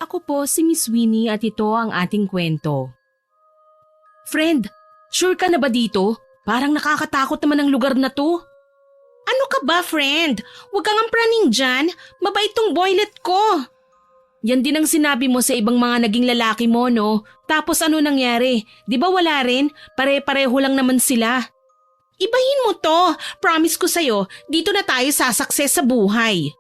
Ako po si Miss Winnie at ito ang ating kwento. Friend, sure ka na ba dito? Parang nakakatakot naman ang lugar na to. Ano ka ba, friend? Huwag kang ampraning dyan. Mabait tong boylet ko. Yan din ang sinabi mo sa ibang mga naging lalaki mo, no? Tapos ano nangyari? Di ba wala rin? Pare-pareho lang naman sila. Ibahin mo to. Promise ko sa'yo, dito na tayo sasakses sa buhay.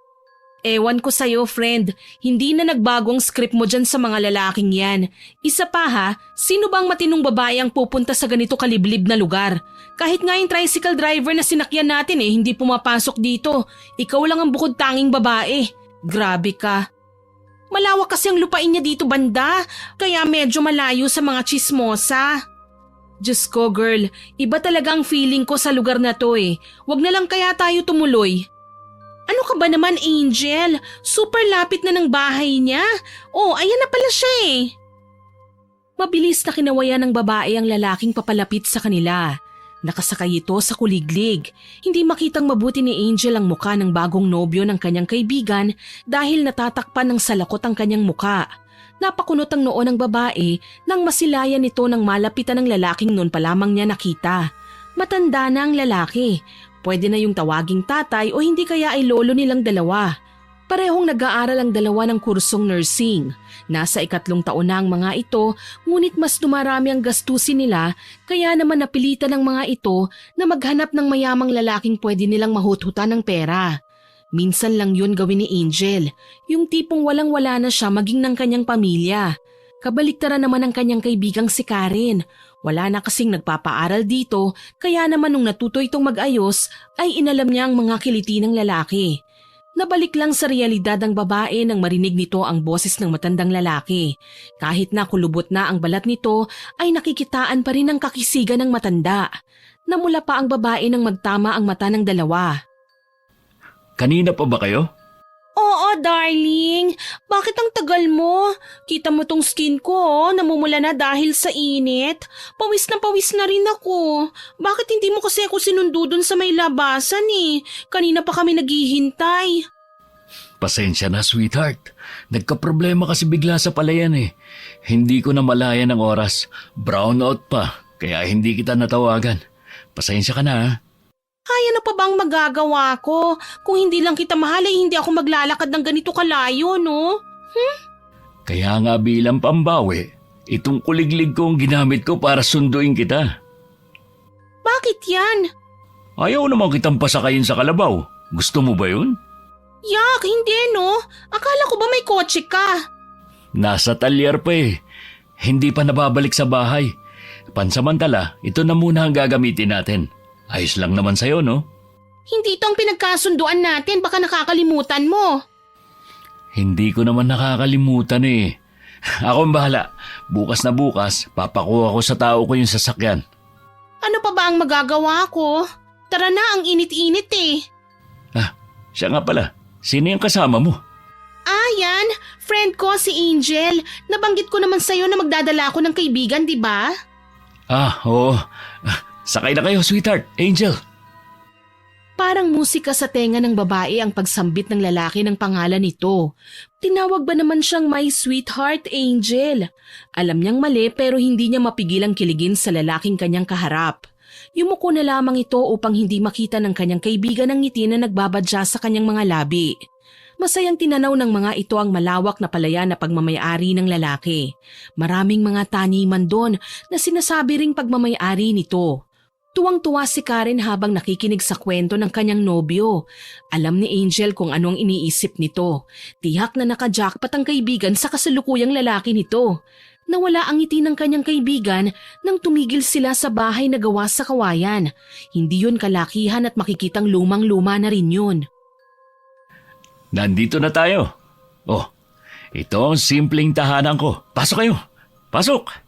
Ewan ko sa'yo, friend. Hindi na nagbago ang script mo dyan sa mga lalaking yan. Isa pa ha, sino bang matinong babae ang pupunta sa ganito kaliblib na lugar? Kahit nga yung tricycle driver na sinakyan natin hindi pumapasok dito. Ikaw lang ang bukod tanging babae. Grabe ka. Malawak kasi ang lupain niya dito banda, kaya medyo malayo sa mga chismosa. Diyos ko girl, iba talaga ang feeling ko sa lugar na to Wag na lang kaya tayo tumuloy. Ano ka ba naman, Angel? Super lapit na ng bahay niya. Oh, ayan na pala siya Mabilis na kinawayan ng babae ang lalaking papalapit sa kanila. Nakasakay ito sa kuliglig. Hindi makitang mabuti ni Angel ang muka ng bagong nobyo ng kanyang kaibigan dahil natatakpan ng salakot ang kanyang muka. Napakunot ang noo ng babae nang masilayan ito ng malapitan ng lalaking noon pa lamang niya nakita. Matanda na ang lalaki. Pwede na yung tawaging tatay o hindi kaya ay lolo nilang dalawa. Parehong nag-aaral ang dalawa ng kursong nursing. Nasa 3 taon na ang mga ito, ngunit mas dumarami ang gastusin nila kaya naman napilitan ng mga ito na maghanap ng mayamang lalaking pwede nilang mahuthutan ng pera. Minsan lang yun gawin ni Angel, yung tipong walang-wala na siya maging ng kanyang pamilya. Kabaliktaran naman ang kanyang kaibigang si Karen. Wala na kasing nagpapaaral dito, kaya naman nung natuto itong mag-ayos ay inalam niya ang mga kiliti ng lalaki. Nabalik lang sa realidad ang babae nang marinig nito ang boses ng matandang lalaki. Kahit na kulubot na ang balat nito ay nakikitaan pa rin ang kakisigan ng matanda. Namula pa ang babae nang magtama ang mata ng dalawa. Kanina pa ba kayo? Oo, darling. Bakit ang tagal mo? Kita mo tong skin ko, namumula na dahil sa init. Pawis na rin ako. Bakit hindi mo kasi ako sinundo dun sa may labasan Kanina pa kami naghihintay. Pasensya na, sweetheart. Nagka-problema kasi bigla sa palayan Hindi ko na malayan ang oras. Brownout pa, kaya hindi kita natawagan. Pasensya ka na Ay, ano pa bang magagawa ko? Kung hindi lang kita mahal hindi ako maglalakad ng ganito kalayo, no? Kaya nga bilang pambawi, itong kuliglig ko ang ginamit ko para sunduin kita. Bakit yan? Ayaw naman kitang pasakayin sa kalabaw. Gusto mo ba yun? Yak, hindi no. Akala ko ba may kotse ka? Nasa talyer pa Hindi pa nababalik sa bahay. Pansamantala, ito na muna ang gagamitin natin. Ayos lang naman sa'yo, no? Hindi ito ang pinagkasunduan natin. Baka nakakalimutan mo. Hindi ko naman nakakalimutan Ako ang bahala. Bukas na bukas, papakuha ko sa tao ko yung sasakyan. Ano pa ba ang magagawa ko? Tara na, ang init-init Siya nga pala. Sino yung kasama mo? Yan. Friend ko, si Angel. Nabanggit ko naman sa'yo na magdadala ako ng kaibigan, di ba? Oo. Sakay na kayo, sweetheart. Angel. Parang musika sa tenga ng babae ang pagsambit ng lalaki ng pangalan nito. Tinawag ba naman siyang my sweetheart, Angel? Alam niyang mali pero hindi niya mapigilang kiligin sa lalaking kanyang kaharap. Yumuko na lamang ito upang hindi makita ng kanyang kaibigan ang ngiti na nagbabadya sa kanyang mga labi. Masayang tinanaw ng mga ito ang malawak na palayan na pagmamayari ng lalaki. Maraming mga taniman doon na sinasabi ring pagmamayari nito. Tuwang-tuwa si Karen habang nakikinig sa kwento ng kanyang nobyo. Alam ni Angel kung ano ang iniisip nito. Tihak na naka-jackpot ang kaibigan sa kasalukuyang lalaki nito. Nawala ang ngiti ng kanyang kaibigan nang tumigil sila sa bahay na gawa sa kawayan. Hindi yun kalakihan at makikitang lumang-luma na rin yun. Nandito na tayo. Ito ang simpleng tahanan ko. Pasok kayo. Pasok!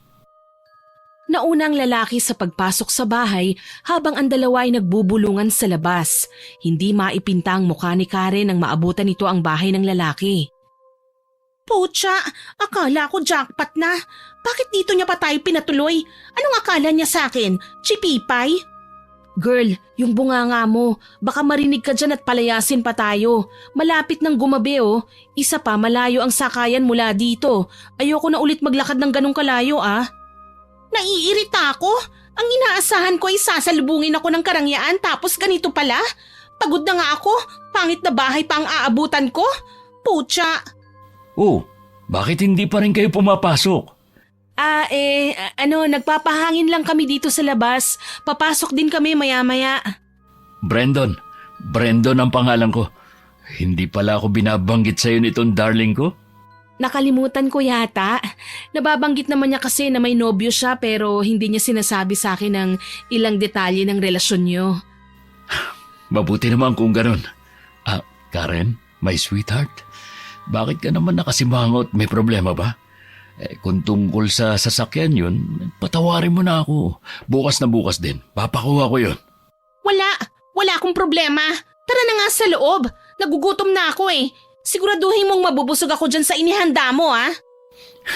Nauna ang lalaki sa pagpasok sa bahay habang ang dalawa ay nagbubulungan sa labas. Hindi maipinta ang mukha ni Karen nang maabutan nito ang bahay ng lalaki. Pucha, akala ko jackpot na. Bakit dito niya pa tayo pinatuloy? Anong akala niya sa akin? Chipipay? Girl, yung bunganga mo, baka marinig ka dyan at palayasin pa tayo. Malapit ng gumabi oh. Isa pa, malayo ang sakayan mula dito. Ayoko na ulit maglakad ng ganong kalayo ah. Naiirita ako. Ang inaasahan ko ay sasalubungin ako ng karangyaan tapos ganito pala. Pagod na nga ako. Pangit na bahay pa ang aabutan ko. Pucha. Oh, bakit hindi pa rin kayo pumapasok? Nagpapahangin lang kami dito sa labas. Papasok din kami maya-maya. Brandon. Brandon ang pangalan ko. Hindi pala ako binabanggit sa'yo nitong darling ko? Nakalimutan ko yata. Nababanggit naman niya kasi na may nobyo siya pero hindi niya sinasabi sa akin ng ilang detalye ng relasyon niyo. Mabuti naman kung ganun. Karen, my sweetheart, bakit ka naman nakasimangot? May problema ba? Kung tungkol sa sasakyan yun, patawarin mo na ako. Bukas na bukas din. Papakuha ko yun. Wala akong problema. Tara na nga sa loob. Nagugutom na ako eh. Siguraduhin mong mabubusog ako dyan sa inihanda mo ah.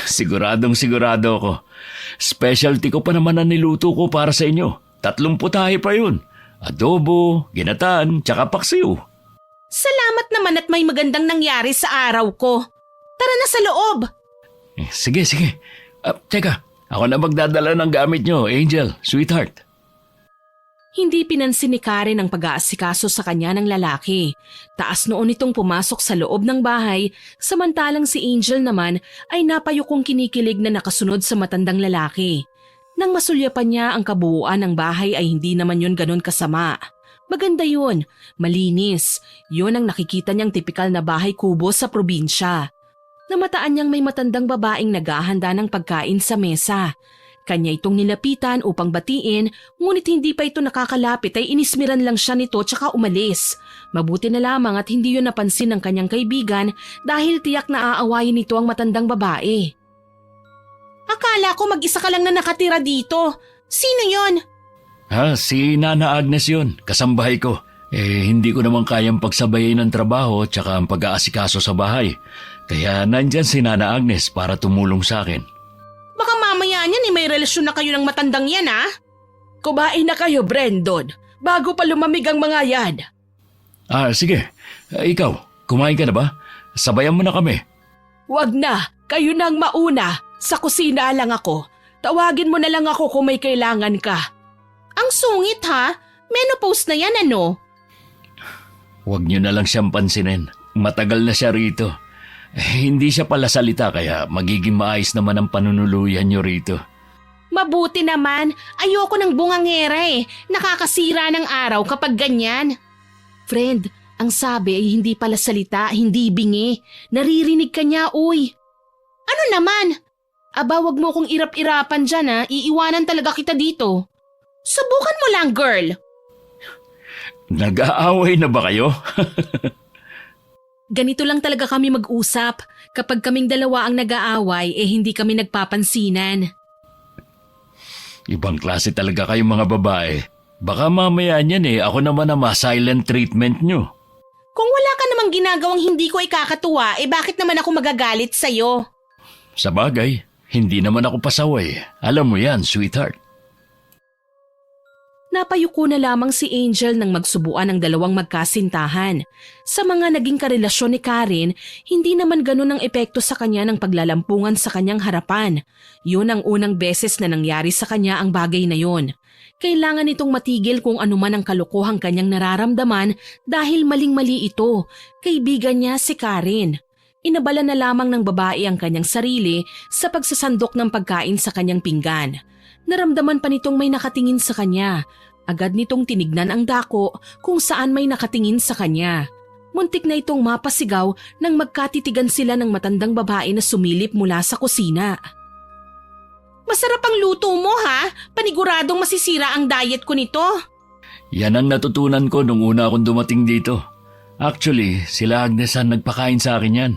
Siguradong sigurado ako. Specialty ko pa naman ang niluto ko para sa inyo. 3 putahe pa yun. Adobo, ginataan, tsaka paksiw. Salamat naman at may magandang nangyari sa araw ko. Tara na sa loob. Sige. Teka, ako na magdadala ng gamit nyo, Angel, sweetheart. Hindi pinansin ni Karen ang pag-aasikaso sa kanya ng lalaki. Taas noon itong pumasok sa loob ng bahay, samantalang si Angel naman ay napayukong kinikilig na nakasunod sa matandang lalaki. Nang masulyapan niya ang kabuuan ng bahay ay hindi naman yun ganun kasama. Maganda yun, malinis. Yun ang nakikita niyang tipikal na bahay kubo sa probinsya. Namataan niyang may matandang babaeng naghahanda ng pagkain sa mesa. Kanya itong nilapitan upang batiin, ngunit hindi pa ito nakakalapit ay inismiran lang siya nito tsaka umalis. Mabuti na lamang at hindi yun napansin ng kanyang kaibigan dahil tiyak na aawayin nito ang matandang babae. Akala ko mag-isa ka lang na nakatira dito. Sino yon? Si Nana Agnes yun, kasambahay ko. Hindi ko naman kayang pagsabayin ng trabaho tsaka ang pag-aasikaso sa bahay. Kaya nandyan si Nana Agnes para tumulong sa akin. Baka mamaya niyan may relasyon na kayo ng matandang yan ha? Kumain na kayo, Brandon, bago pa lumamig ang mga yan. Sige. Ikaw, kumain ka na ba? Sabayan mo na kami. Wag na, kayo nang mauna. Sa kusina lang ako. Tawagin mo na lang ako kung may kailangan ka. Ang sungit ha? Menopause na yan ano? Huwag niyo na lang siyang pansinin. Matagal na siya rito. Hindi siya pala salita kaya magiging maayos naman ang panunuluyan niyo rito. Mabuti naman. Ayoko ng bungangera eh. Nakakasira ng araw kapag ganyan. Friend, ang sabi ay hindi pala salita, hindi bingi. Naririnig ka niya, uy. Ano naman? Aba, wag mo kong irap-irapan dyan ha. Iiwanan talaga kita dito. Subukan mo lang, girl. Nag-aaway na ba kayo? Ganito lang talaga kami mag-usap. Kapag kaming dalawa ang nag-aaway, hindi kami nagpapansinan. Ibang klase talaga kayong mga babae. Baka mamaya niyan ako naman ang ma-silent treatment nyo. Kung wala ka namang ginagawang hindi ko ikakatuwa, bakit naman ako magagalit sa'yo? Sa bagay, hindi naman ako pasaway. Alam mo yan, sweetheart. Napayuko na lamang si Angel nang magsubuan ng dalawang magkasintahan. Sa mga naging karelasyon ni Karen, hindi naman ganun ang epekto sa kanya ng paglalampungan sa kanyang harapan. Yun ang unang beses na nangyari sa kanya ang bagay na yun. Kailangan itong matigil kung anuman ang kalokohang kanyang nararamdaman dahil maling-mali ito. Kaibigan niya si Karen. Inabala na lamang ng babae ang kanyang sarili sa pagsasandok ng pagkain sa kanyang pinggan. Naramdaman pa nitong may nakatingin sa kanya. Agad nitong tinignan ang dako kung saan may nakatingin sa kanya. Muntik na itong mapasigaw nang magkatitigan sila ng matandang babae na sumilip mula sa kusina. Masarap ang luto mo ha? Paniguradong masisira ang diet ko nito. Yan ang natutunan ko nung una akong dumating dito. Actually, sila Agnes ang nagpakain sa akin yan.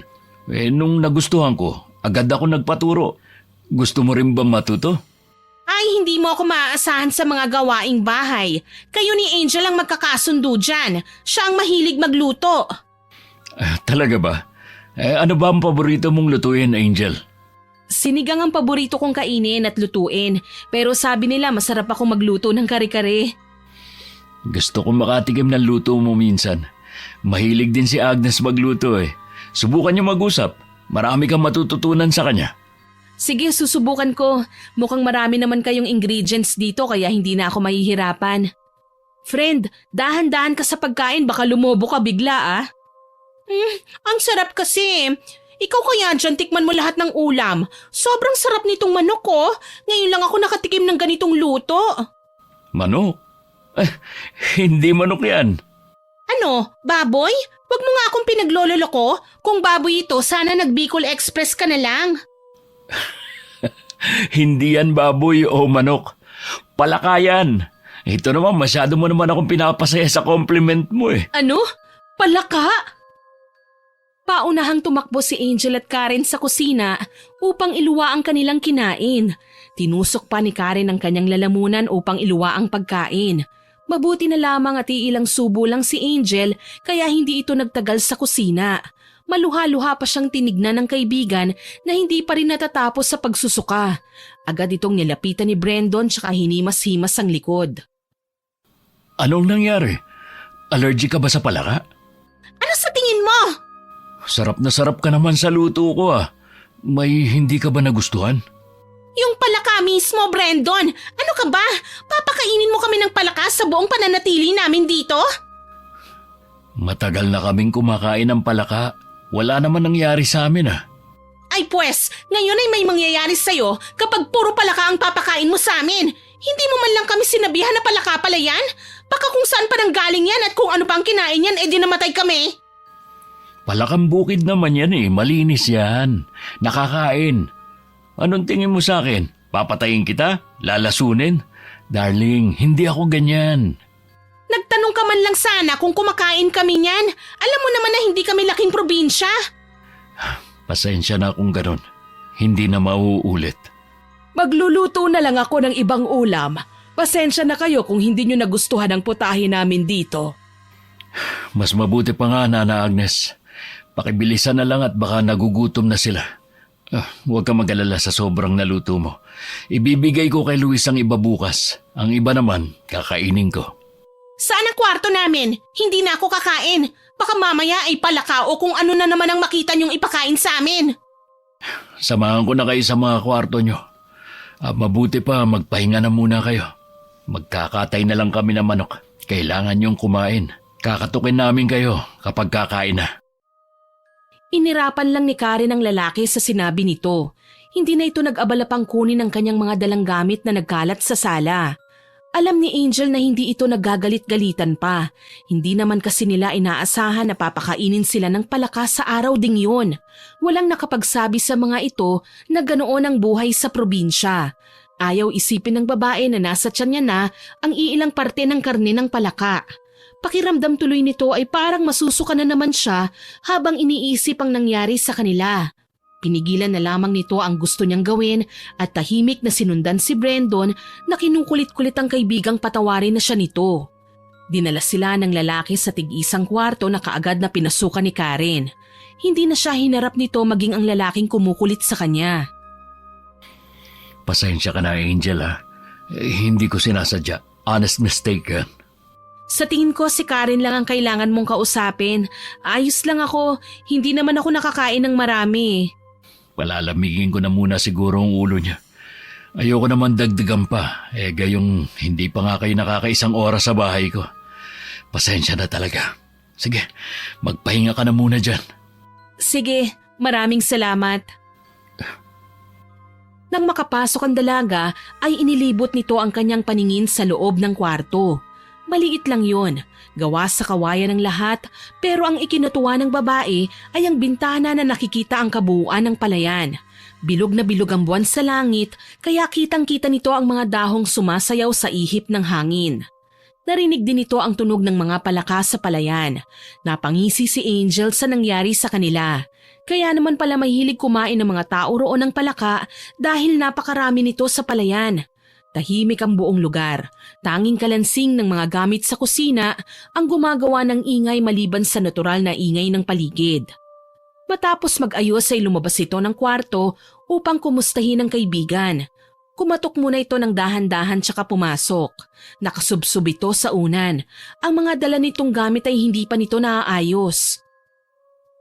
Nung nagustuhan ko, agad ako nagpaturo. Gusto mo rin bang matuto? Ay, hindi mo ako maaasahan sa mga gawaing bahay. Kayo ni Angel ang magkakasundo dyan. Siya ang mahilig magluto. Talaga ba? Ano ba ang paborito mong lutuin, Angel? Sinigang ang paborito kong kainin at lutuin. Pero sabi nila masarap ako magluto ng kare-kare. Gusto kong makatikim ng luto mo minsan. Mahilig din si Agnes magluto eh. Subukan niyo mag-usap. Marami kang matututunan sa kanya. Sige, susubukan ko. Mukhang marami naman kayong ingredients dito kaya hindi na ako mahihirapan. Friend, dahan-dahan ka sa pagkain baka lumobo ka bigla ah. Ang sarap kasi. Ikaw kaya dyan, tikman mo lahat ng ulam. Sobrang sarap nitong manok ko. Ngayon lang ako nakatikim ng ganitong luto. Manok? Hindi manok yan. Ano, baboy? Wag mo nga akong pinaglololo ko. Kung baboy ito, sana nag-Bicol Express ka na lang. Hindi yan baboy o manok. Palakayan. Ito naman, masyado mo naman akong pinapasaya sa compliment mo eh. Ano? Palaka? Paunahang tumakbo si Angel at Karen sa kusina upang iluwa ang kanilang kinain. Tinusok pa ni Karen ang kanyang lalamunan upang iluwa ang pagkain. Mabuti na lamang at iilang subo lang si Angel kaya hindi ito nagtagal sa kusina. Maluha-luha pa siyang tinignan ng kaibigan na hindi pa rin natatapos sa pagsusuka. Agad itong nilapitan ni Brandon tsaka hinimas-himas ang likod. Anong nangyari? Allergic ka ba sa palaka? Ano sa tingin mo? Sarap na sarap ka naman sa luto ko ah. May hindi ka ba nagustuhan? Yung palaka mismo, Brandon. Ano ka ba? Papakainin mo kami ng palaka sa buong pananatili namin dito? Matagal na kaming kumakain ng palaka. Wala naman nangyari sa amin ah. Ay pwes, ngayon ay may mangyayari sa'yo kapag puro palaka ang papakain mo sa amin. Hindi mo man lang kami sinabihan na palaka pala yan? Baka kung saan pa nang galing yan at kung ano pang kinain yan, edi namatay kami. Palakang bukid naman yan eh. Malinis yan. Nakakain. Anong tingin mo sa akin? Papatayin kita? Lalasunin? Darling, hindi ako ganyan. Nagtanong ka man lang sana kung kumakain kami niyan. Alam mo naman na hindi kami laking probinsya. Pasensya na kung ganon. Hindi na mauulit. Magluluto na lang ako ng ibang ulam. Pasensya na kayo kung hindi nyo nagustuhan ang putahe namin dito. Mas mabuti pa nga, Nana Agnes. Pakibilisan na lang at baka nagugutom na sila. Huwag ka mag-alala sa sobrang naluto mo. Ibibigay ko kay Luis ang iba bukas. Ang iba naman, kakainin ko. Saan ang kwarto namin? Hindi na ako kakain. Baka mamaya ay palaka o kung ano na naman ang makita niyong ipakain sa amin. Samahan ko na kayo sa mga kwarto nyo. Mabuti pa, magpahinga na muna kayo. Magkakatay na lang kami ng manok. Kailangan niyong kumain. Kakatukin namin kayo kapag kakain na. Inirapan lang ni Karen ang lalaki sa sinabi nito. Hindi na ito nag-abala pang kunin ang kanyang mga dalang gamit na nagkalat sa sala. Alam ni Angel na hindi ito naggagalit-galitan pa. Hindi naman kasi nila inaasahan na papakainin sila ng palaka sa araw ding yun. Walang nakapagsabi sa mga ito na ganoon ang buhay sa probinsya. Ayaw isipin ng babae na nasa tiyan niya na ang iilang parte ng karne ng palaka. Pakiramdam tuloy nito ay parang masusuka na naman siya habang iniisip ang nangyari sa kanila. Pinigilan na lamang nito ang gusto niyang gawin at tahimik na sinundan si Brandon na kinukulit-kulit ang kaibigang patawarin na siya nito. Dinala sila ng lalaki sa tig-isang kwarto na kaagad na pinasukan ni Karen. Hindi na siya hinarap nito maging ang lalaking kumukulit sa kanya. Pasensya ka na, Angel ha. Hindi ko sinasadya. Honest mistake yan. Sa tingin ko si Karen lang ang kailangan mong kausapin. Ayos lang ako, hindi naman ako nakakain ng marami. Palalamigin ko na muna siguro ang ulo niya. Ayoko naman dagdagan pa. Gayong hindi pa nga kayo nakakaisang oras sa bahay ko. Pasensya na talaga. Sige, magpahinga ka na muna dyan. Sige, maraming salamat. Nang makapasok ang dalaga ay inilibot nito ang kanyang paningin sa loob ng kwarto. Maliit lang yon, gawa sa kawayan ng lahat, pero ang ikinatuwa ng babae ay ang bintana na nakikita ang kabuuan ng palayan. Bilog na bilog ang buwan sa langit, kaya kitang-kita nito ang mga dahong sumasayaw sa ihip ng hangin. Narinig din nito ang tunog ng mga palaka sa palayan. Napangisi si Angel sa nangyari sa kanila. Kaya naman pala mahilig kumain ng mga tao roon ng palaka dahil napakarami nito sa palayan. Tahimik ang buong lugar. Tanging kalansing ng mga gamit sa kusina ang gumagawa ng ingay maliban sa natural na ingay ng paligid. Matapos mag-ayos ay lumabas ito ng kwarto upang kumustahin ang kaibigan. Kumatok muna ito ng dahan-dahan tsaka pumasok. Nakasubsob ito sa unan. Ang mga dala nitong gamit ay hindi pa nito naaayos.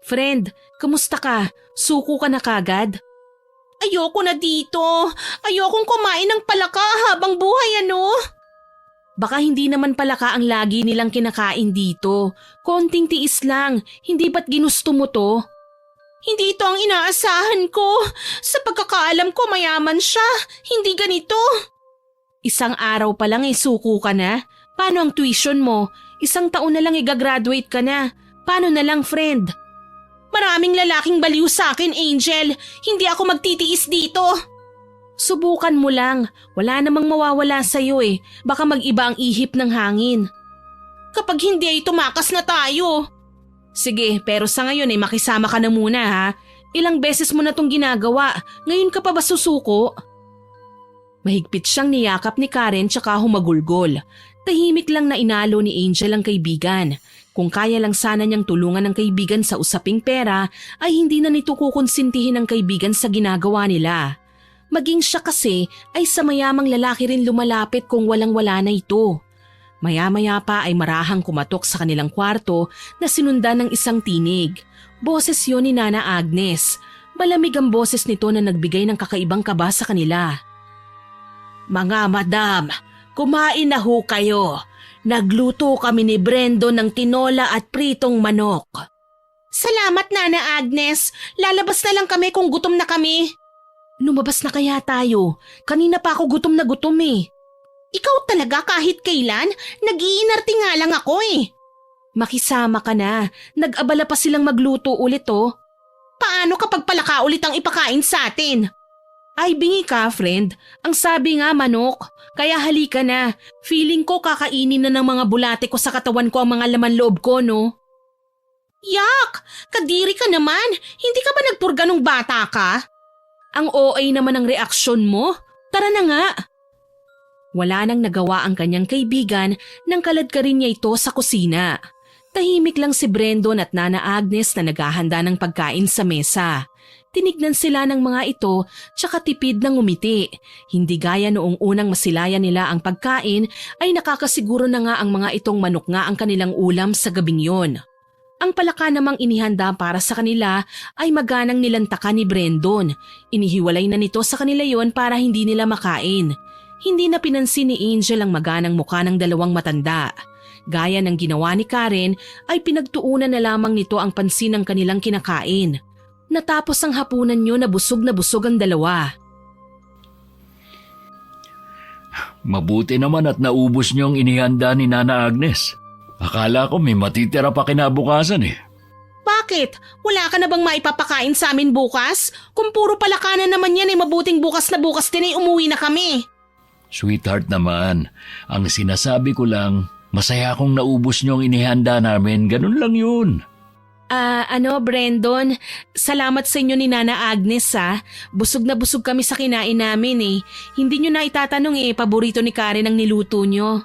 Friend, kamusta ka? Suko ka na kagad? Ayoko na dito. Ayokong kumain ng palaka habang buhay Baka hindi naman palaka ang lagi nilang kinakain dito. Konting tiis lang, hindi ba't ginusto mo to? Hindi ito ang inaasahan ko. Sa pagkakaalam ko mayaman siya, hindi ganito. Isang araw pa lang suko ka na? Paano ang tuition mo? Isang taon na lang igagraduate ka na. Paano na lang, friend? Maraming lalaking baliw sa akin, Angel. Hindi ako magtitiis dito. Subukan mo lang. Wala namang mawawala sa'yo Baka mag-iba ang ihip ng hangin. Kapag hindi ay tumakas na tayo. Sige, pero sa ngayon makisama ka na muna ha. Ilang beses mo na tong ginagawa. Ngayon ka pa ba susuko? Mahigpit siyang niyakap ni Karen tsaka humagulgol. Tahimik lang na inalo ni Angel ang kaibigan. Kung kaya lang sana niyang tulungan ng kaibigan sa usaping pera, ay hindi na nito kukonsintihin ng kaibigan sa ginagawa nila. Maging siya kasi ay sa mayamang lalaki rin lumalapit kung walang-wala na ito. Maya-maya pa ay marahang kumatok sa kanilang kwarto na sinundan ng isang tinig. Boses yun ni Nana Agnes. Malamig ang boses nito na nagbigay ng kakaibang kaba sa kanila. Mga madam, kumain na ho kayo. Nagluto kami ni Brendo ng tinola at pritong manok. Salamat, Nana Agnes. Lalabas na lang kami kung gutom na kami. Lumabas na kaya tayo? Kanina pa ako gutom na gutom Ikaw talaga kahit kailan, nag-iinarte nga lang ako Makisama ka na, nag-abala pa silang magluto ulit Paano kapag palaka ulit ang ipakain sa atin? Ay bingi ka, friend. Ang sabi nga manok, kaya halika na. Feeling ko kakainin na ng mga bulate ko sa katawan ko ang mga laman loob ko, no? Yak! Kadiri ka naman! Hindi ka ba nagpurga nung bata ka? Ang OA naman ang reaksyon mo. Tara na nga! Wala nang nagawa ang kanyang kaibigan nang kaladkarin niya ito sa kusina. Tahimik lang si Brendon at Nana Agnes na naghahanda ng pagkain sa mesa. Tinignan sila ng mga ito tsaka tipid ng ngumiti. Hindi gaya noong unang masilayan nila ang pagkain ay nakakasiguro na nga ang mga itong manok nga ang kanilang ulam sa gabing yon. Ang palaka namang inihanda para sa kanila ay maganang nilantakan ni Brendon. Inihiwalay na nito sa kanila yon para hindi nila makain. Hindi na pinansin ni Angel ang maganang mukha ng dalawang matanda. Gaya ng ginawa ni Karen ay pinagtuunan na lamang nito ang pansin ng kanilang kinakain. Natapos ang hapunan niyo na busog ang dalawa. Mabuti naman at naubos niyo ang inihanda ni Nana Agnes. Akala ko may matitira pa kinabukasan Bakit? Wala ka na bang maipapakain sa amin bukas? Kung puro palakanan naman yan mabuting bukas din ay umuwi na kami. Sweetheart naman, ang sinasabi ko lang, masaya akong naubos niyo ang inihanda namin, ganun lang yun. Brendon, salamat sa inyo ni Nana Agnes Busog na busog kami sa kinain namin Hindi nyo na itatanong paborito ni Karen ang niluto nyo.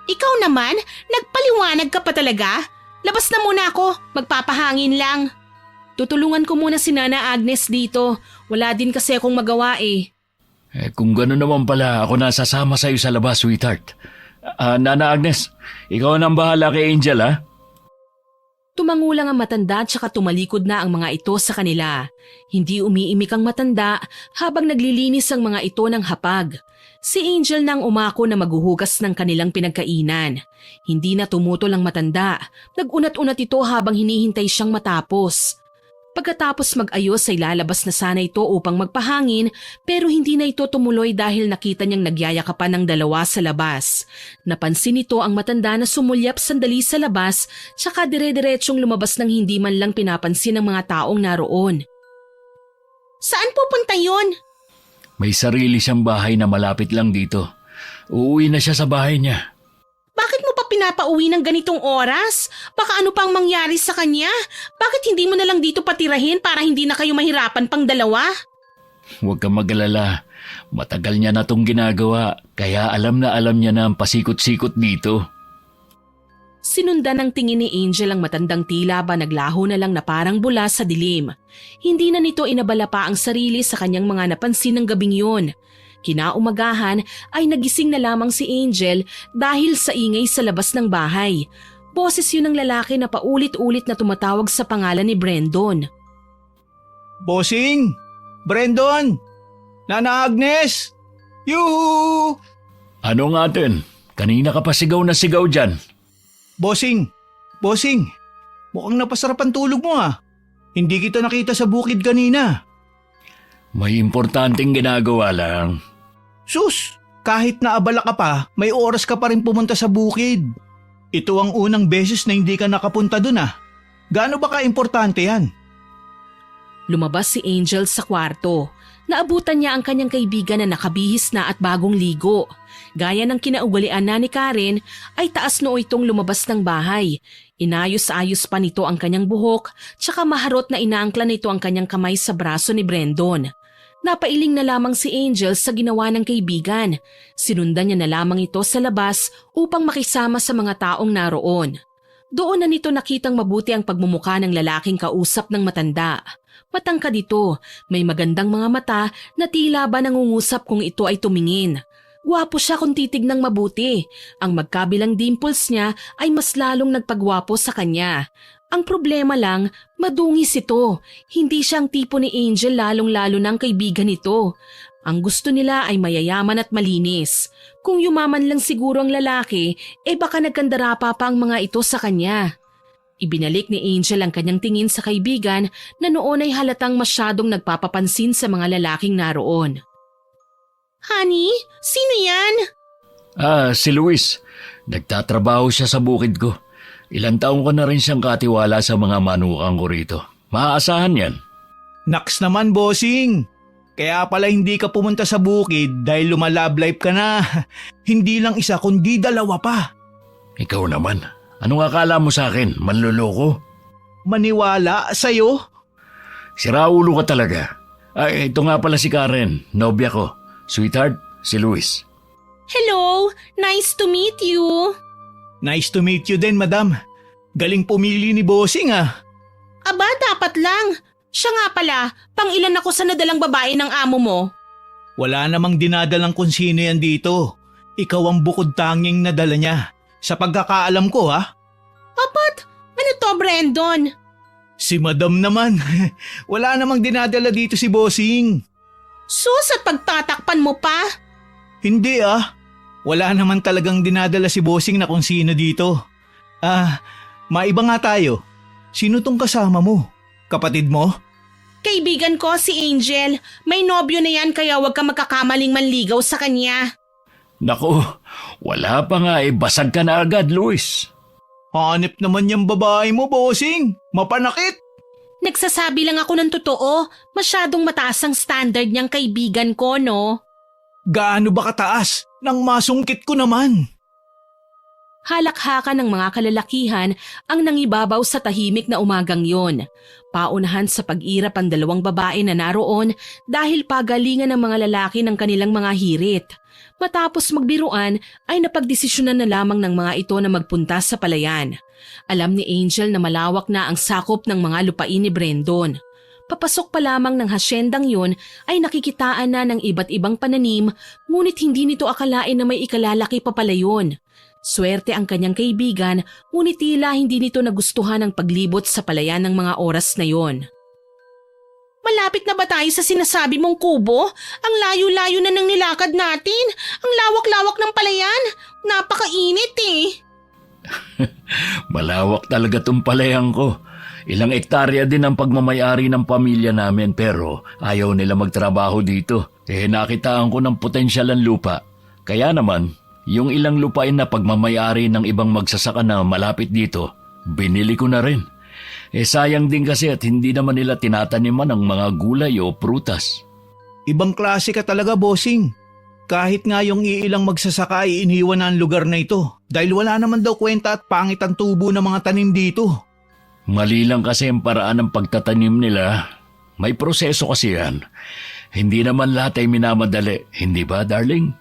Ikaw naman, nagpaliwanag ka pa talaga? Labas na muna ako, magpapahangin lang. Tutulungan ko muna si Nana Agnes dito, wala din kasi akong magawa Kung gano'n naman pala, ako nasasama sa'yo sa labas, sweetheart. Nana Agnes, ikaw nang bahala kay Angel, ha? Tumangulang ang matanda at saka tumalikod na ang mga ito sa kanila. Hindi umiimik ang matanda habang naglilinis ang mga ito ng hapag. Si Angel nang umako na maghuhugas ng kanilang pinagkainan. Hindi na tumutol ang matanda. Nag-unat-unat ito habang hinihintay siyang matapos. Pagkatapos mag-ayos ay lalabas na sana ito upang magpahangin pero hindi na ito tumuloy dahil nakita niyang nagyayakapan ng dalawa sa labas. Napansin nito ang matanda na sumulyap sandali sa labas tsaka dire-diretsyong lumabas ng hindi man lang pinapansin ng mga taong naroon. Saan pupunta yon? May sarili siyang bahay na malapit lang dito. Uuwi na siya sa bahay niya. Bakit mo pa pinapauwi ng ganitong oras? Baka ano pang mangyari sa kanya? Bakit hindi mo na lang dito patirahin para hindi na kayo mahirapan pang dalawa? Huwag kang mag-alala. Matagal niya na itong ginagawa, kaya alam niya na ang pasikot-sikot dito. Sinundan ng tingin ni Angel ang matandang tila ba naglaho na lang na parang bula sa dilim. Hindi na nito inabala pa ang sarili sa kanyang mga napansin ng gabing yun. Kinaumagahan ay nagising na lamang si Angel dahil sa ingay sa labas ng bahay. Boses yun ng lalaki na paulit-ulit na tumatawag sa pangalan ni Brandon. Bossing! Brandon! Nana Agnes! Yuhu! Ano nga din? Kanina ka pa sigaw na sigaw dyan. Bossing! Bossing! Mukhang napasarap ang tulog mo ah. Hindi kita nakita sa bukid kanina. May importanteng ginagawa lang. Sus! Kahit naabala ka pa, may oras ka pa rin pumunta sa bukid. Ito ang unang beses na hindi ka nakapunta dun ah. Gaano ba ka-importante yan? Lumabas si Angel sa kwarto. Naabutan niya ang kanyang kaibigan na nakabihis na at bagong ligo. Gaya ng kinaugalian na ni Karen, ay taas noo itong lumabas ng bahay. Inayos-ayos pa nito ang kanyang buhok, tsaka maharot na inaangkla nito ang kanyang kamay sa braso ni Brandon. Napailing na lamang si Angel sa ginawa ng kaibigan. Sinundan niya na lamang ito sa labas upang makisama sa mga taong naroon. Doon na nito nakitang mabuti ang pagmumukha ng lalaking kausap ng matanda. Matangkad ito, may magandang mga mata na tila ba nangungusap kung ito ay tumingin. Gwapo siya kung titignang mabuti. Ang magkabilang dimples niya ay mas lalong nagpagwapo sa kanya. Ang problema lang, madungis ito. Hindi siyang tipo ni Angel lalong-lalo ng kaibigan nito. Ang gusto nila ay mayayaman at malinis. Kung yumaman lang siguro ang lalaki, baka nagkandara pa ang mga ito sa kanya. Ibinalik ni Angel ang kanyang tingin sa kaibigan na noon ay halatang masyadong nagpapapansin sa mga lalaking naroon. Honey, sino yan? Si Luis. Nagtatrabaho siya sa bukid ko. Ilang taong ko na rin siyang katiwala sa mga manukang ko rito. Maaasahan yan. Naks naman, bossing! Kaya pala hindi ka pumunta sa bukid dahil lumalab life ka na. Hindi lang isa kundi dalawa pa. Ikaw naman. Anong akala mo sa akin? Manloloko? Maniwala sa'yo? Siraulo ka talaga. Ito nga pala si Karen, nobya ko. Sweetheart, si Luis. Hello, nice to meet you. Nice to meet you din, madam. Galing pumili ni bossing ah. Aba, dapat lang. Siya nga pala, pang-ilan ako sa nadalang babae ng amo mo? Wala namang dinadalang kung sino yan dito. Ikaw ang bukod tanging nadala niya. Sa pagkakaalam ko ha. Apat, ano to Brandon? Si madam naman. Wala namang dinadala dito si bossing. Sus at pagtatakpan mo pa? Hindi ah. Wala naman talagang dinadala si bossing na kung sino dito. Maiba nga tayo. Sino tong kasama mo? Kapatid mo? Kaibigan ko si Angel. May nobyo na yan kaya huwag ka magkakamaling manligaw sa kanya. Naku, wala pa nga basag ka na agad, Luis. Hanip naman yung babae mo, bossing. Mapanakit. Nagsasabi lang ako ng totoo. Masyadong mataas ang standard niyang kaibigan ko, no? Gaano ba kataas? Nang masungkit ko naman. Halakhakan ng mga kalalakihan ang nangibabaw sa tahimik na umagang yon. Paunahan sa pag-irap ang dalawang babae na naroon dahil pagalingan ng mga lalaki ng kanilang mga hirit. Matapos magbiruan ay napagdesisyonan na lamang ng mga ito na magpunta sa palayan. Alam ni Angel na malawak na ang sakop ng mga lupain ni Brandon. Papasok pa lamang ng hasyendang yon ay nakikitaan na ng iba't ibang pananim ngunit hindi nito akalain na may ikalalaki pa pala yun. Swerte ang kanyang kaibigan ngunit tila hindi nito nagustuhan ang paglibot sa palayan ng mga oras na yon. Malapit na ba tayo sa sinasabi mong kubo? Ang layo-layo na ng nilakad natin. Ang lawak-lawak ng palayan. Napakainit eh. Malawak talaga tong palayan ko. Ilang ektarya din ang pagmamayari ng pamilya namin pero ayaw nila magtrabaho dito. Nakitaan ko ng potensyal ang lupa. Kaya naman, yung ilang lupain na pagmamayari ng ibang magsasaka na malapit dito, binili ko na rin. Sayang din kasi at hindi naman nila tinataniman ang mga gulay o prutas. Ibang klase ka talaga, bossing. Kahit nga yung iilang magsasaka ay iniwan na ang lugar na ito dahil wala naman daw kwenta at pangit ang tubo ng mga tanim dito. Mali lang kasi ang paraan ng pagtatanim nila. May proseso kasi yan. Hindi naman lahat ay minamadali, hindi ba, darling?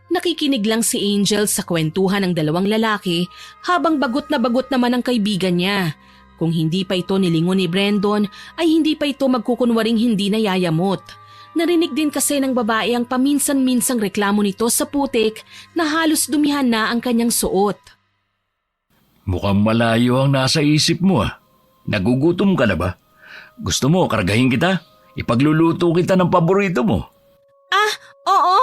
Nakikinig lang si Angel sa kwentuhan ng dalawang lalaki habang bagot na bagot naman ang kaibigan niya. Kung hindi pa ito nilingon ni Brandon ay hindi pa ito magkukunwaring hindi nayayamot. Narinig din kasi ng babae ang paminsan-minsang reklamo nito sa putik na halos dumihan na ang kanyang suot. Mukhang malayo ang nasa isip mo ah. Nagugutom ka na ba? Gusto mo kargahin kita? Ipagluluto kita ng paborito mo. Oo.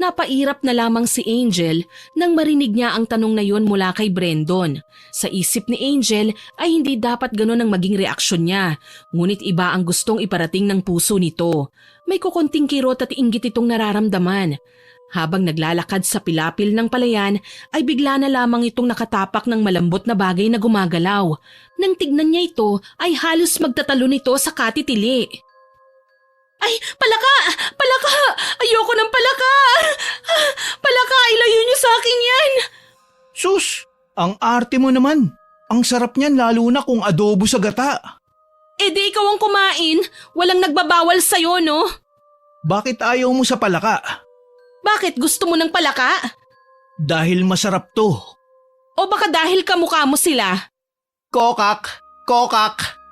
Napairap na lamang si Angel nang marinig niya ang tanong na yon mula kay Brandon. Sa isip ni Angel ay hindi dapat ganun ang maging reaksyon niya, ngunit iba ang gustong iparating ng puso nito. May kukonting kirot at inggit itong nararamdaman. Habang naglalakad sa pilapil ng palayan ay bigla na lamang itong nakatapak ng malambot na bagay na gumagalaw. Nang tignan niya ito ay halos magtatalo nito sa katitili. Ay, palaka! Palaka! Ayoko ng palaka! Palaka, ilayo niyo sa akin yan! Sus, ang arte mo naman. Ang sarap niyan lalo na kung adobo sa gata. Eh di ikaw ang kumain. Walang nagbabawal sa'yo, no? Bakit ayaw mo sa palaka? Bakit gusto mo ng palaka? Dahil masarap to. O baka dahil kamukha mo sila? Kokak! Kokak!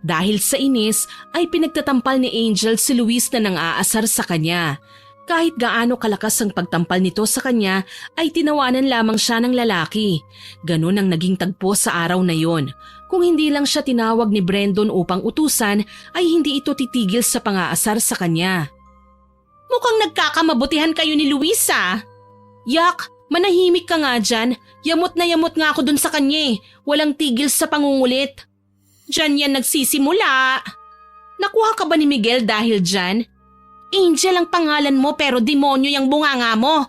Dahil sa inis ay pinagtatampal ni Angel si Luis na nang-aasar sa kanya. Kahit gaano kalakas ang pagtampal nito sa kanya ay tinawanan lamang siya ng lalaki. Ganun ang naging tagpo sa araw na yon. Kung hindi lang siya tinawag ni Brandon upang utusan ay hindi ito titigil sa pang-aasar sa kanya. Mukhang nagkakamabutihan kayo ni Luisa. Yak, manahimik ka nga dyan. Yamot na yamot nga ako dun sa kanya eh. Walang tigil sa pangungulit. Diyan yan nagsisimula. Nakuha ka ba ni Miguel dahil dyan? Angel ang pangalan mo pero demonyo yung bunganga mo.